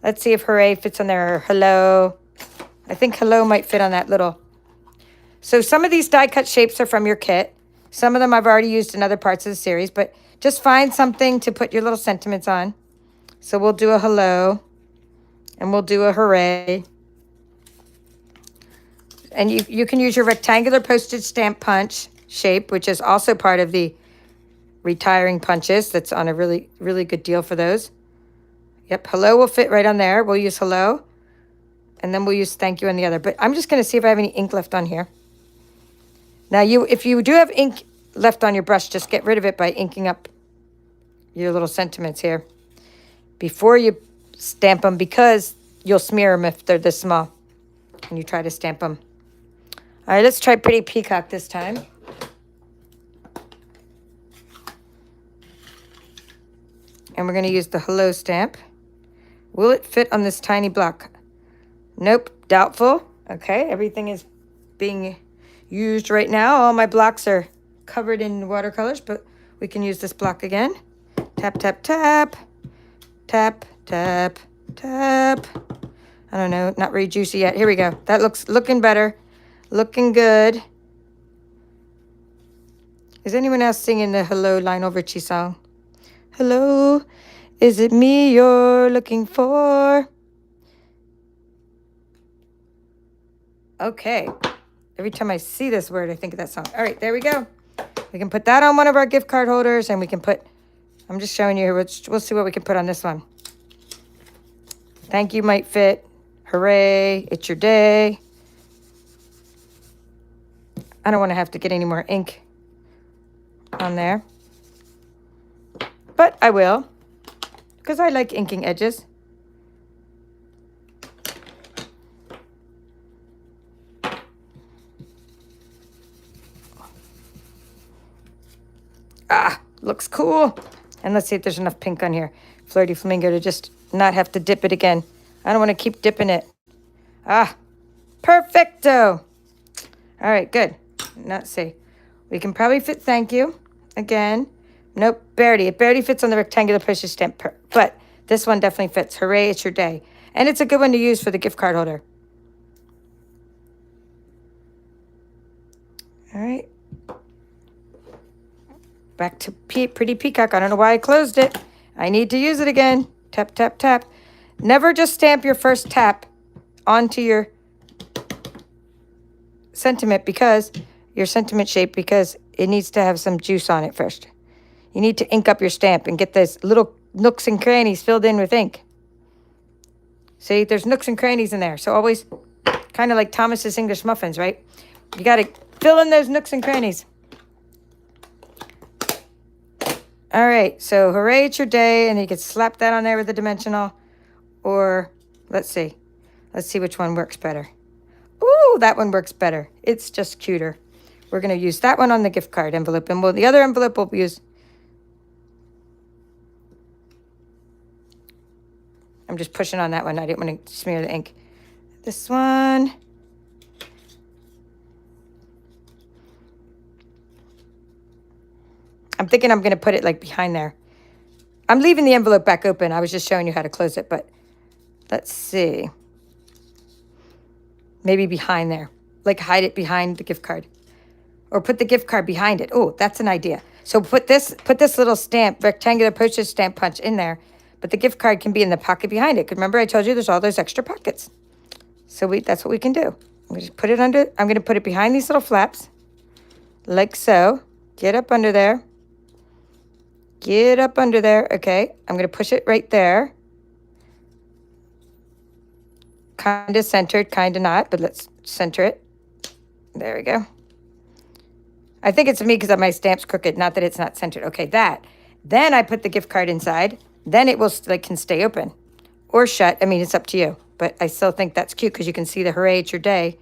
Let's see if hooray fits on there, or hello. I think hello might fit on that little. So some of these die cut shapes are from your kit. Some of them I've already used in other parts of the series, but just find something to put your little sentiments on. So we'll do a hello, and we'll do a hooray. And you can use your rectangular postage stamp punch shape, which is also part of the retiring punches. That's on a really, really good deal for those. Yep, hello will fit right on there. We'll use hello, and then we'll use thank you on the other. But I'm just going to see if I have any ink left on here. Now, if you do have ink left on your brush, just get rid of it by inking up your little sentiments here before you stamp them, because you'll smear them if they're this small when you try to stamp them. All right, let's try Pretty Peacock this time. And we're going to use the hello stamp. Will it fit on this tiny block? Nope, doubtful. Okay, everything is being used right now. All my blocks are covered in watercolors, but we can use this block again. Tap, tap, tap. Tap, tap, tap. I don't know, not very juicy yet. Here we go. That looking better. Looking good. Is anyone else singing the Hello Lionel Richie song? Hello, is it me you're looking for? Okay. Every time I see this word, I think of that song. All right, there we go. We can put that on one of our gift card holders, and we can put, I'm just showing you here. We'll see what we can put on this one. Thank you might fit. Hooray, it's your day. I don't want to have to get any more ink on there. But I will, because I like inking edges. Ah, looks cool. And let's see if there's enough pink on here. Flirty Flamingo to just not have to dip it again. I don't want to keep dipping it. Ah, perfecto. All right, good. Let's see. We can probably fit thank you again. Nope, barely. It barely fits on the rectangular postage stamp, but this one definitely fits. Hooray, it's your day. And it's a good one to use for the gift card holder. All right. Back to Pretty Peacock. I don't know why I closed it. I need to use it again. Tap, tap, tap. Never just stamp your first tap onto your sentiment, because your sentiment shape, because it needs to have some juice on it first. You need to ink up your stamp and get those little nooks and crannies filled in with ink. See, there's nooks and crannies in there. So always kind of like Thomas's English muffins, right? You got to fill in those nooks and crannies. All right, so hooray, it's your day. And you can slap that on there with a dimensional. Or, let's see. Let's see which one works better. Ooh, that one works better. It's just cuter. We're going to use that one on the gift card envelope. And the other envelope we'll use. I'm just pushing on that one. I didn't want to smear the ink. This one. I'm thinking I'm going to put it like behind there. I'm leaving the envelope back open. I was just showing you how to close it, but let's see. Maybe behind there. Like hide it behind the gift card. Or put the gift card behind it. Oh, that's an idea. So put this little stamp, rectangular postage stamp punch in there. But the gift card can be in the pocket behind it. Because remember I told you there's all those extra pockets. So that's what we can do. I'm going to put it under. I'm going to put it behind these little flaps. Like so. Get up under there. Get up under there. Okay. I'm going to push it right there. kind of centered, kind of not, but let's center it. There we go. I think it's me because my stamp's crooked, not that it's not centered. Okay, that. Then I put the gift card inside. Then it will can stay open or shut. I mean, it's up to you. But I still think that's cute because you can see the hooray, it's your day.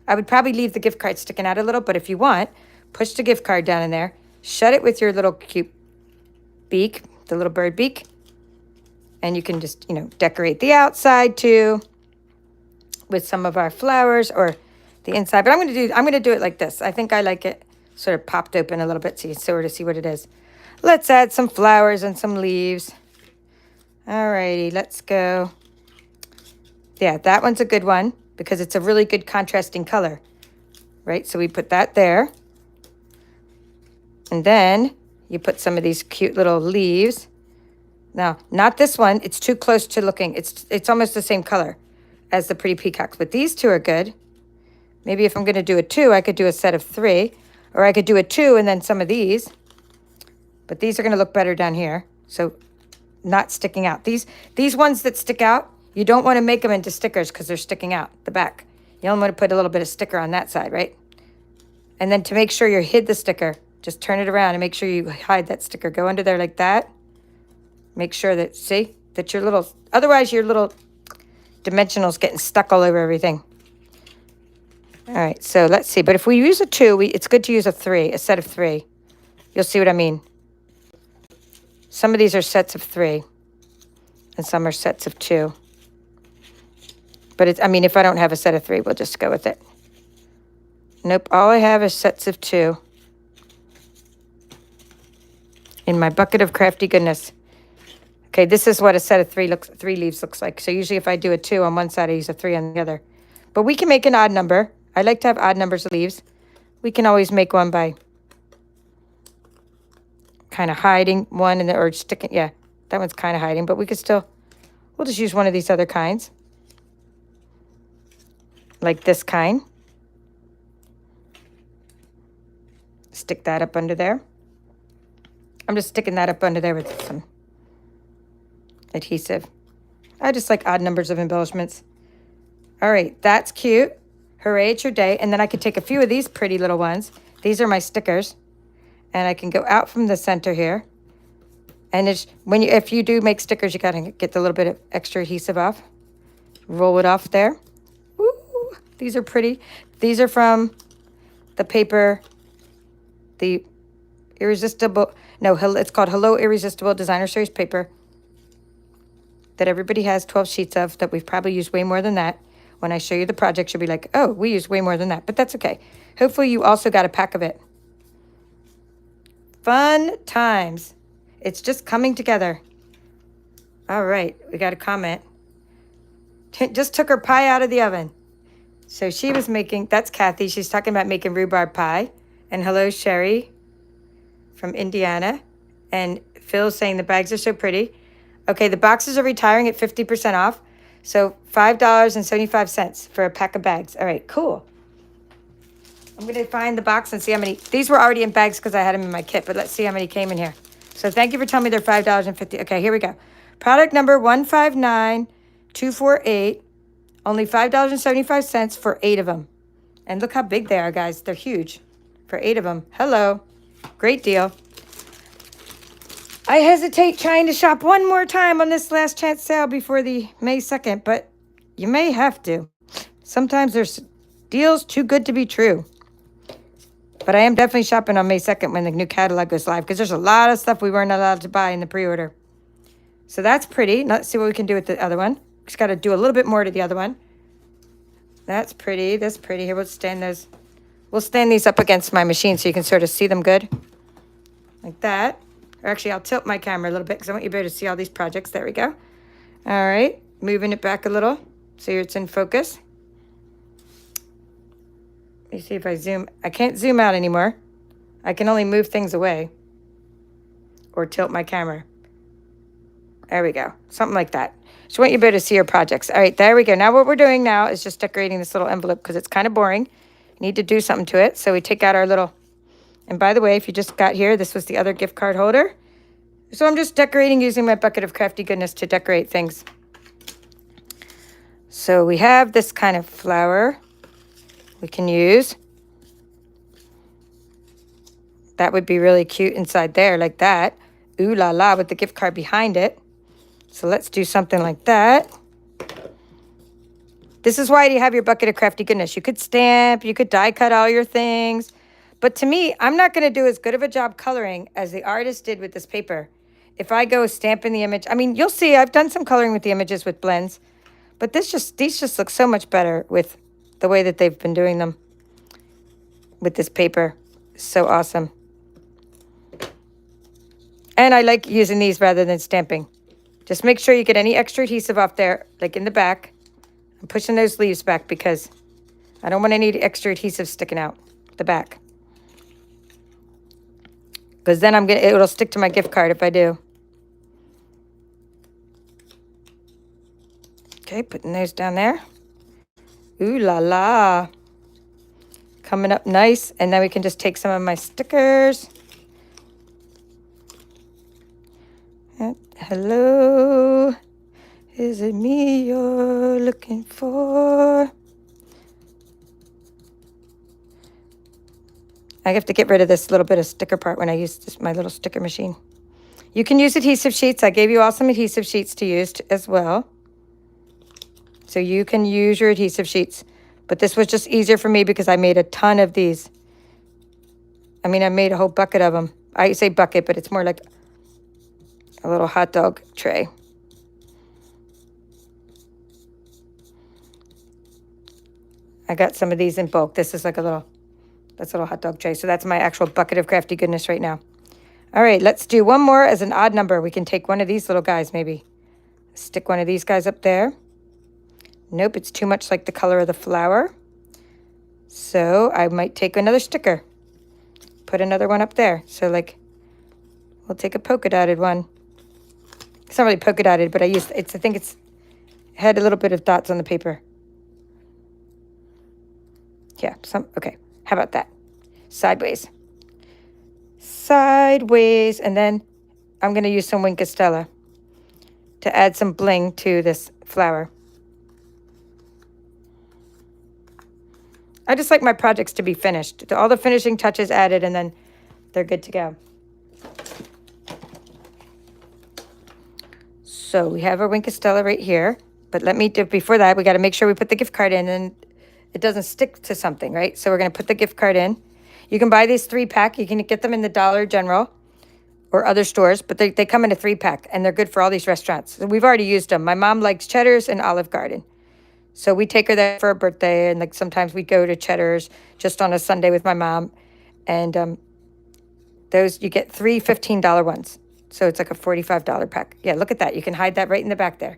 I would probably leave the gift card sticking out a little, but if you want, push the gift card down in there. Shut it with your little cute beak, the little bird beak. And you can just, decorate the outside too with some of our flowers or the inside. But I'm going to do it like this. I think I like it sort of popped open a little bit so you sort of see what it is. Let's add some flowers and some leaves. Alrighty, let's go. Yeah, that one's a good one because it's a really good contrasting color, right? So we put that there. And then you put some of these cute little leaves. Now, not this one. It's too close to looking. It's almost the same color as the pretty peacocks, but these two are good. Maybe if I'm going to do a 2, I could do a set of 3, or I could do a 2 and then some of these. But these are going to look better down here. So not sticking out. These ones that stick out, you don't want to make them into stickers because they're sticking out the back. You only want to put a little bit of sticker on that side, right? And then to make sure you hid the sticker, just turn it around and make sure you hide that sticker. Go under there like that. Make sure that, see, that your little, otherwise your little dimensional's getting stuck all over everything. All right, so let's see. But if we use a 2, it's good to use a 3, a set of 3. You'll see what I mean. Some of these are sets of 3, and some are sets of 2. But if I don't have a set of 3, we'll just go with it. Nope, all I have is sets of 2 in my bucket of crafty goodness. Okay, this is what a set of 3 leaves looks like. So usually if I do a 2 on one side, I use a 3 on the other. But we can make an odd number. I like to have odd numbers of leaves. We can always make one by kind of hiding one or sticking. Yeah, that one's kind of hiding, but we could still, we'll just use one of these other kinds. Like this kind. Stick that up under there. I'm just sticking that up under there with some adhesive. I just like odd numbers of embellishments. All right, that's cute. Hooray, it's your day. And then I could take a few of these pretty little ones. These are my stickers. And I can go out from the center here. And if you do make stickers, you gotta get the little bit of extra adhesive off. Roll it off there. Ooh, these are pretty. These are from the paper, the Irresistible, no, it's called Hello Irresistible Designer Series paper that everybody has 12 sheets of that we've probably used way more than that. When I show you the project, you'll be like, oh, we used way more than that, but that's okay. Hopefully you also got a pack of it. Fun times. It's just coming together. All right, we got a comment. Just took her pie out of the oven. So she was making, that's Kathy. She's talking about making rhubarb pie. And hello, Sherry from Indiana. And Phil's saying the bags are so pretty. Okay, the boxes are retiring at 50% off. So $5.75 for a pack of bags. All right, cool. I'm going to find the box and see how many. These were already in bags because I had them in my kit, but let's see how many came in here. So thank you for telling me they're $5.50. Okay, here we go. Product number 159248. Only $5.75 for 8 of them. And look how big they are, guys. They're huge for 8 of them. Hello. Great deal. I hesitate trying to shop one more time on this last chance sale before the May 2nd, but you may have to. Sometimes there's deals too good to be true. But I am definitely shopping on May 2nd when the new catalog goes live because there's a lot of stuff we weren't allowed to buy in the pre-order. So that's pretty. Let's see what we can do with the other one. Just got to do a little bit more to the other one. That's pretty. That's pretty. Here, we'll stand those. We'll stand these up against my machine so you can sort of see them good. Like that. Or actually, I'll tilt my camera a little bit because I want you to be able to see all these projects. There we go. All right. Moving it back a little so it's in focus. Let me see if I zoom. I can't zoom out anymore. I can only move things away or tilt my camera. There we go. Something like that. Just want you to be able to see your projects. All right, there we go. Now what we're doing now is just decorating this little envelope because it's kind of boring. You need to do something to it. So we take out our little, and by the way, if you just got here, this was the other gift card holder. So I'm just decorating using my bucket of crafty goodness to decorate things. So we have this kind of flower we can use. That would be really cute inside there like that. Ooh la la, with the gift card behind it. So let's do something like that. This is why you have your bucket of crafty goodness. You could stamp, you could die cut all your things. But to me, I'm not going to do as good of a job coloring as the artist did with this paper. If I go stamping the image, I mean, you'll see I've done some coloring with the images with blends. But these just look so much better with the way that they've been doing them with this paper. So awesome. And I like using these rather than stamping. Just make sure you get any extra adhesive off there, like in the back. I'm pushing those leaves back because I don't want any extra adhesive sticking out the back. Because then it'll stick to my gift card if I do. Okay, putting those down there. Ooh la la. Coming up nice. And then we can just take some of my stickers. And hello. Is it me you're looking for? I have to get rid of this little bit of sticker part when I use my little sticker machine. You can use adhesive sheets. I gave you all some adhesive sheets to use as well. So you can use your adhesive sheets. But this was just easier for me because I made a ton of these. I mean, I made a whole bucket of them. I say bucket, but it's more like a little hot dog tray. I got some of these in bulk. This is like that's a little hot dog tray. So that's my actual bucket of crafty goodness right now. All right, let's do one more as an odd number. We can take one of these little guys maybe. Stick one of these guys up there. Nope, it's too much like the color of the flower. So I might take another sticker. Put another one up there. So like, we'll take a polka dotted one. It's not really polka dotted, but I think it's had a little bit of dots on the paper. Yeah, okay. How about that? Sideways. Sideways. And then I'm going to use some Wink of Stella to add some bling to this flower. I just like my projects to be finished. All the finishing touches added, and then they're good to go. So we have our Wink of Stella right here. But before that, we got to make sure we put the gift card in and it doesn't stick to something, right? So we're going to put the gift card in. You can buy these 3-pack. You can get them in the Dollar General or other stores, but they come in a 3-pack, and they're good for all these restaurants. So we've already used them. My mom likes Cheddar's and Olive Garden. So we take her there for her birthday, and like sometimes we go to Cheddar's just on a Sunday with my mom. And those, you get 3 $15 ones. So it's like a $45 pack. Yeah, look at that. You can hide that right in the back there,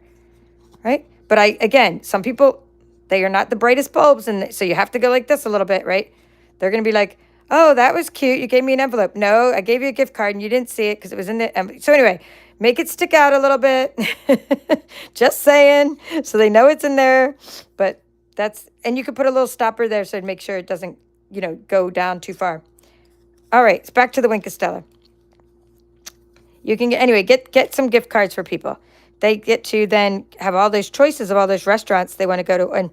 right? But again, some people, they are not the brightest bulbs, and so you have to go like this a little bit, right? They're going to be like, oh, that was cute. You gave me an envelope. No, I gave you a gift card, and you didn't see it because it was in the envelope. So anyway, make it stick out a little bit. Just saying, so they know it's in there. But and you could put a little stopper there so to make sure it doesn't, go down too far. All right, it's back to the Wink of Stella. You can get some gift cards for people. They get to then have all those choices of all those restaurants they want to go to.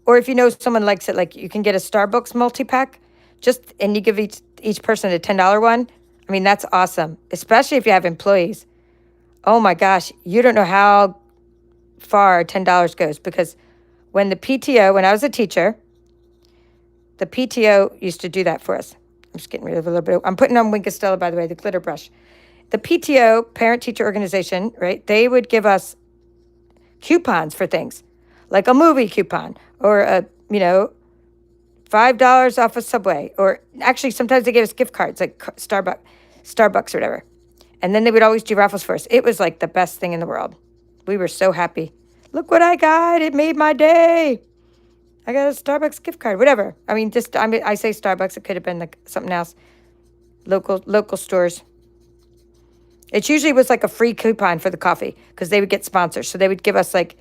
Or if you know someone likes it, like you can get a Starbucks multi-pack, and you give each person a $10 one. I mean, that's awesome, especially if you have employees. Oh my gosh, you don't know how far $10 goes, because when I was a teacher, the PTO used to do that for us. I'm just getting rid of a little bit. I'm putting on Wink of Stella, by the way, the glitter brush. The PTO, Parent Teacher Organization, right? They would give us coupons for things, like a movie coupon or $5 off a Subway, or actually sometimes they gave us gift cards like Starbucks or whatever. And then they would always do raffles for us. It was like the best thing in the world. We were so happy. Look what I got. It made my day. I got a Starbucks gift card, whatever. I say Starbucks. It could have been like something else. Local stores. It usually was like a free coupon for the coffee because they would get sponsors. So they would give us like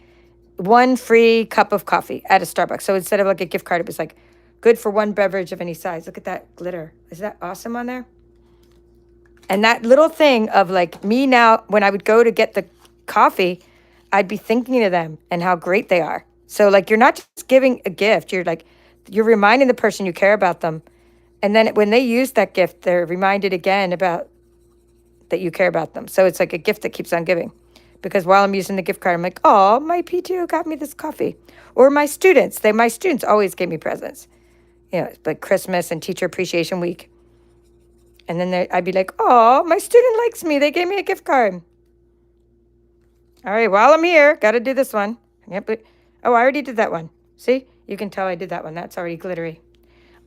1 free cup of coffee at a Starbucks. So instead of like a gift card, it was like good for 1 beverage of any size. Look at that glitter. Is that awesome on there? And that little thing of like me now, when I would go to get the coffee, I'd be thinking of them and how great they are. So like, you're not just giving a gift, you're reminding the person you care about them. And then when they use that gift, they're reminded again about that you care about them. So it's like a gift that keeps on giving. Because while I'm using the gift card, I'm like, oh, my PTO got me this coffee. Or my students, my students always gave me presents. You know, it's like Christmas and Teacher Appreciation Week. And then I'd be like, oh, my student likes me. They gave me a gift card. All right, while I'm here, got to do this one. Yep. Oh, I already did that one. See? You can tell I did that one. That's already glittery.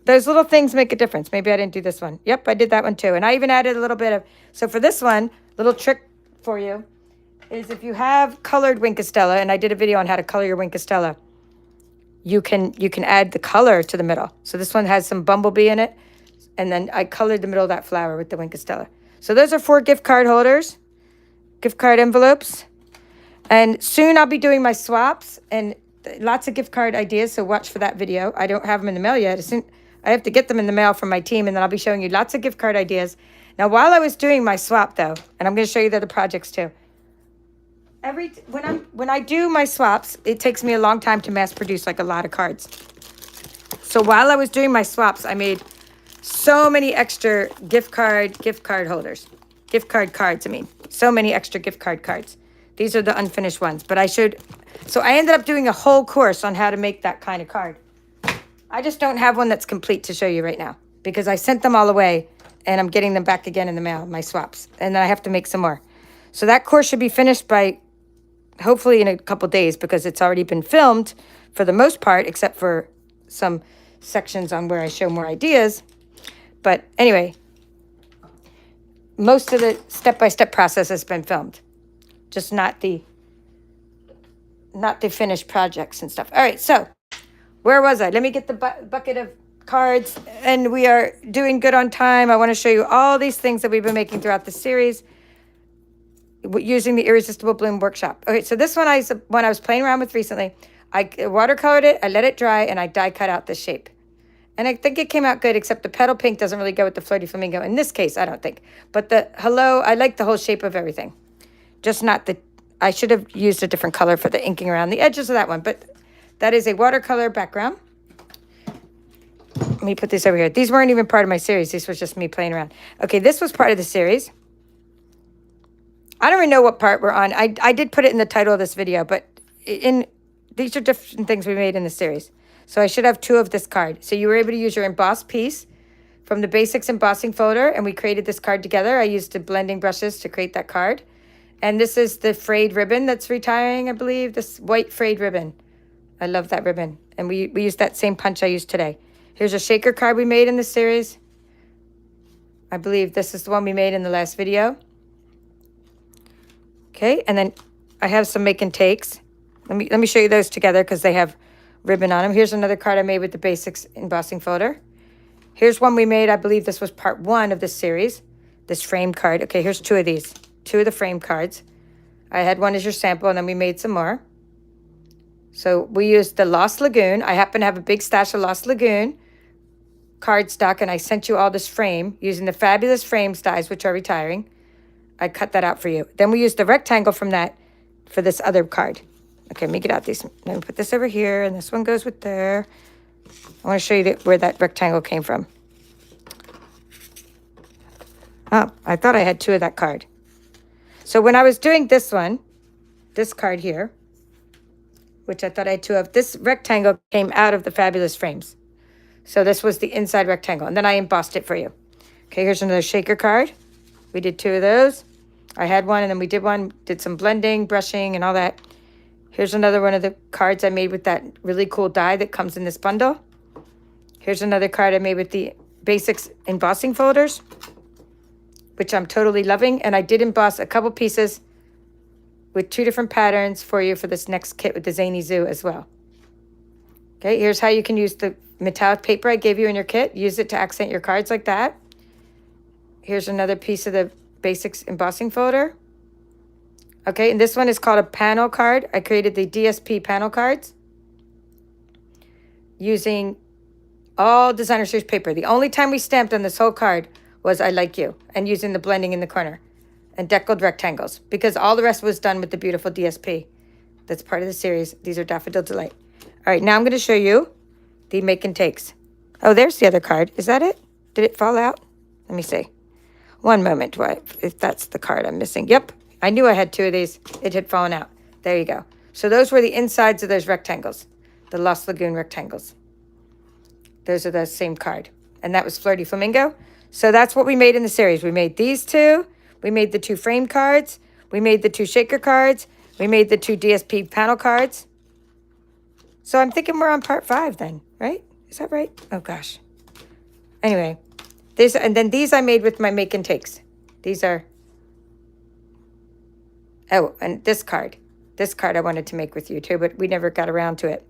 Those little things make a difference. Maybe I didn't do this one. Yep, I did that one too. And I even added a little bit of, so for this one, little trick for you is if you have colored Wink of Stella, and I did a video on how to color your Wink of Stella, you can add the color to the middle. So this one has some bumblebee in it. And then I colored the middle of that flower with the Wink of Stella. So those are 4 gift card holders, gift card envelopes. And soon I'll be doing my swaps and lots of gift card ideas. So watch for that video. I don't have them in the mail yet. I have to get them in the mail from my team, and then I'll be showing you lots of gift card ideas. Now, while I was doing my swap, though, and I'm going to show you the other projects too. When I do my swaps, it takes me a long time to mass produce like a lot of cards. So while I was doing my swaps, I made so many extra gift card holders, gift card cards. I mean, so many extra gift card cards. These are the unfinished ones, but so I ended up doing a whole course on how to make that kind of card. I just don't have one that's complete to show you right now because I sent them all away and I'm getting them back again in the mail, my swaps. And then I have to make some more. So that course should be finished by hopefully in a couple days because it's already been filmed for the most part, except for some sections on where I show more ideas. But anyway, most of the step-by-step process has been filmed, just not the finished projects and stuff. All right, so where was I? Let me get the bucket of cards, and we are doing good on time. I want to show you all these things that we've been making throughout the series using the Irresistible Bloom Workshop. Okay, so this one I was playing around with recently. I watercolored it, I let it dry, and I die cut out this shape. And I think it came out good, except the petal pink doesn't really go with the Flirty Flamingo. In this case, I don't think. But the hello, I like the whole shape of everything. Just not I should have used a different color for the inking around the edges of that one. But that is a watercolor background. Let me put this over here. These weren't even part of my series. This was just me playing around. Okay, this was part of the series. I don't even know what part we're on. I did put it in the title of this video, but these are different things we made in the series. So I should have 2 of this card. So you were able to use your embossed piece from the Basics embossing folder, and we created this card together. I used the blending brushes to create that card. And this is the frayed ribbon that's retiring, I believe, this white frayed ribbon. I love that ribbon. And we used that same punch I used today. Here's a shaker card we made in this series. I believe this is the one we made in the last video. Okay, and then I have some make and takes. Let me show you those together because they have ribbon on them. Here's another card I made with the Basics embossing folder. Here's one we made. I believe this was part 1 of this series, this frame card. Okay, here's 2 of these, 2 of the frame cards. I had one as your sample, and then we made some more. So we used the Lost Lagoon. I happen to have a big stash of Lost Lagoon cardstock, and I sent you all this frame using the fabulous frame dies, which are retiring. I cut that out for you. Then we used the rectangle from that for this other card. Okay, let me get out these. Let me put this over here, and this one goes with there. I want to show you where that rectangle came from. Oh, I thought I had 2 of that card. So when I was doing this one, this card here, which I thought I had 2 of, this rectangle came out of the fabulous frames. So this was the inside rectangle, and then I embossed it for you. Okay, here's another shaker card. We did 2 of those. I had one, and then we did some blending, brushing, and all that. Here's another one of the cards I made with that really cool die that comes in this bundle. Here's another card I made with the Basics embossing folders, which I'm totally loving. And I did emboss a couple pieces with 2 different patterns for you for this next kit with the Zany Zoo as well. Okay, here's how you can use the metallic paper I gave you in your kit. Use it to accent your cards like that. Here's another piece of the Basics embossing folder. Okay, and this one is called a panel card. I created the DSP panel cards using all designer series paper. The only time we stamped on this whole card was I Like You, and using the blending in the corner and deckled rectangles, because all the rest was done with the beautiful DSP. That's part of the series. These are Daffodil Delight. All right, now I'm going to show you the Make and Takes. Oh, there's the other card. Is that it? Did it fall out? Let me see. One moment. If that's the card I'm missing. Yep. I knew I had two of these. It had fallen out. There you go. So those were the insides of those rectangles. The Lost Lagoon rectangles. Those are the same card. And that was Flirty Flamingo. So that's what we made in the series. We made these two. We made the two frame cards. We made the two shaker cards. We made the two DSP panel cards. So I'm thinking we're on part 5 then, right? Is that right? Oh, gosh. Anyway, and then these I made with my Make and Takes. These are, oh, and this card. This card I wanted to make with you too, but we never got around to it.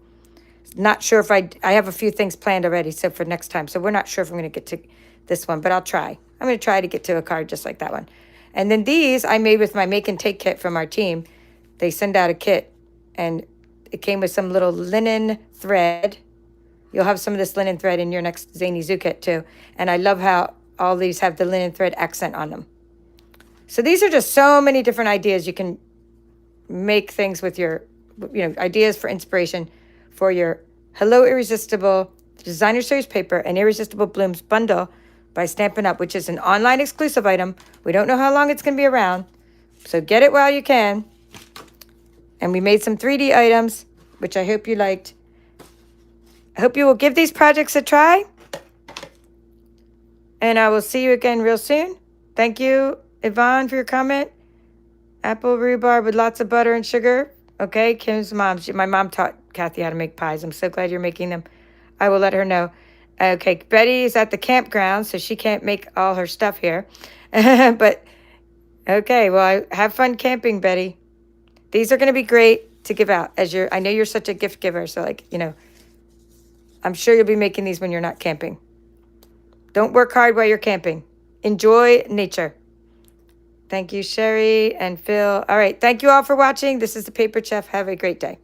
Not sure if I have a few things planned already, so for next time. So we're not sure if I'm going to get to this one, but I'll try. I'm going to try to get to a card just like that one. And then these I made with my Make and Take kit from our team. They send out a kit, and it came with some little linen thread. You'll have some of this linen thread in your next Zany Zoo kit too. And I love how all these have the linen thread accent on them. So these are just so many different ideas. You can make things with your, ideas for inspiration for your Hello Irresistible Designer Series Paper and Irresistible Blooms bundle by Stampin' Up, which is an online exclusive item. We don't know how long it's going to be around, so get it while you can. And we made some 3D items, which I hope you liked. I hope you will give these projects a try. And I will see you again real soon. Thank you, Yvonne, for your comment. Apple rhubarb with lots of butter and sugar. Okay, Kim's mom. My mom taught Kathy how to make pies. I'm so glad you're making them. I will let her know. Okay, Betty is at the campground, so she can't make all her stuff here. But, okay, well, have fun camping, Betty. These are going to be great to give out. I know you're such a gift giver, so, I'm sure you'll be making these when you're not camping. Don't work hard while you're camping. Enjoy nature. Thank you, Sherry and Phil. All right, thank you all for watching. This is the Paper Chef. Have a great day.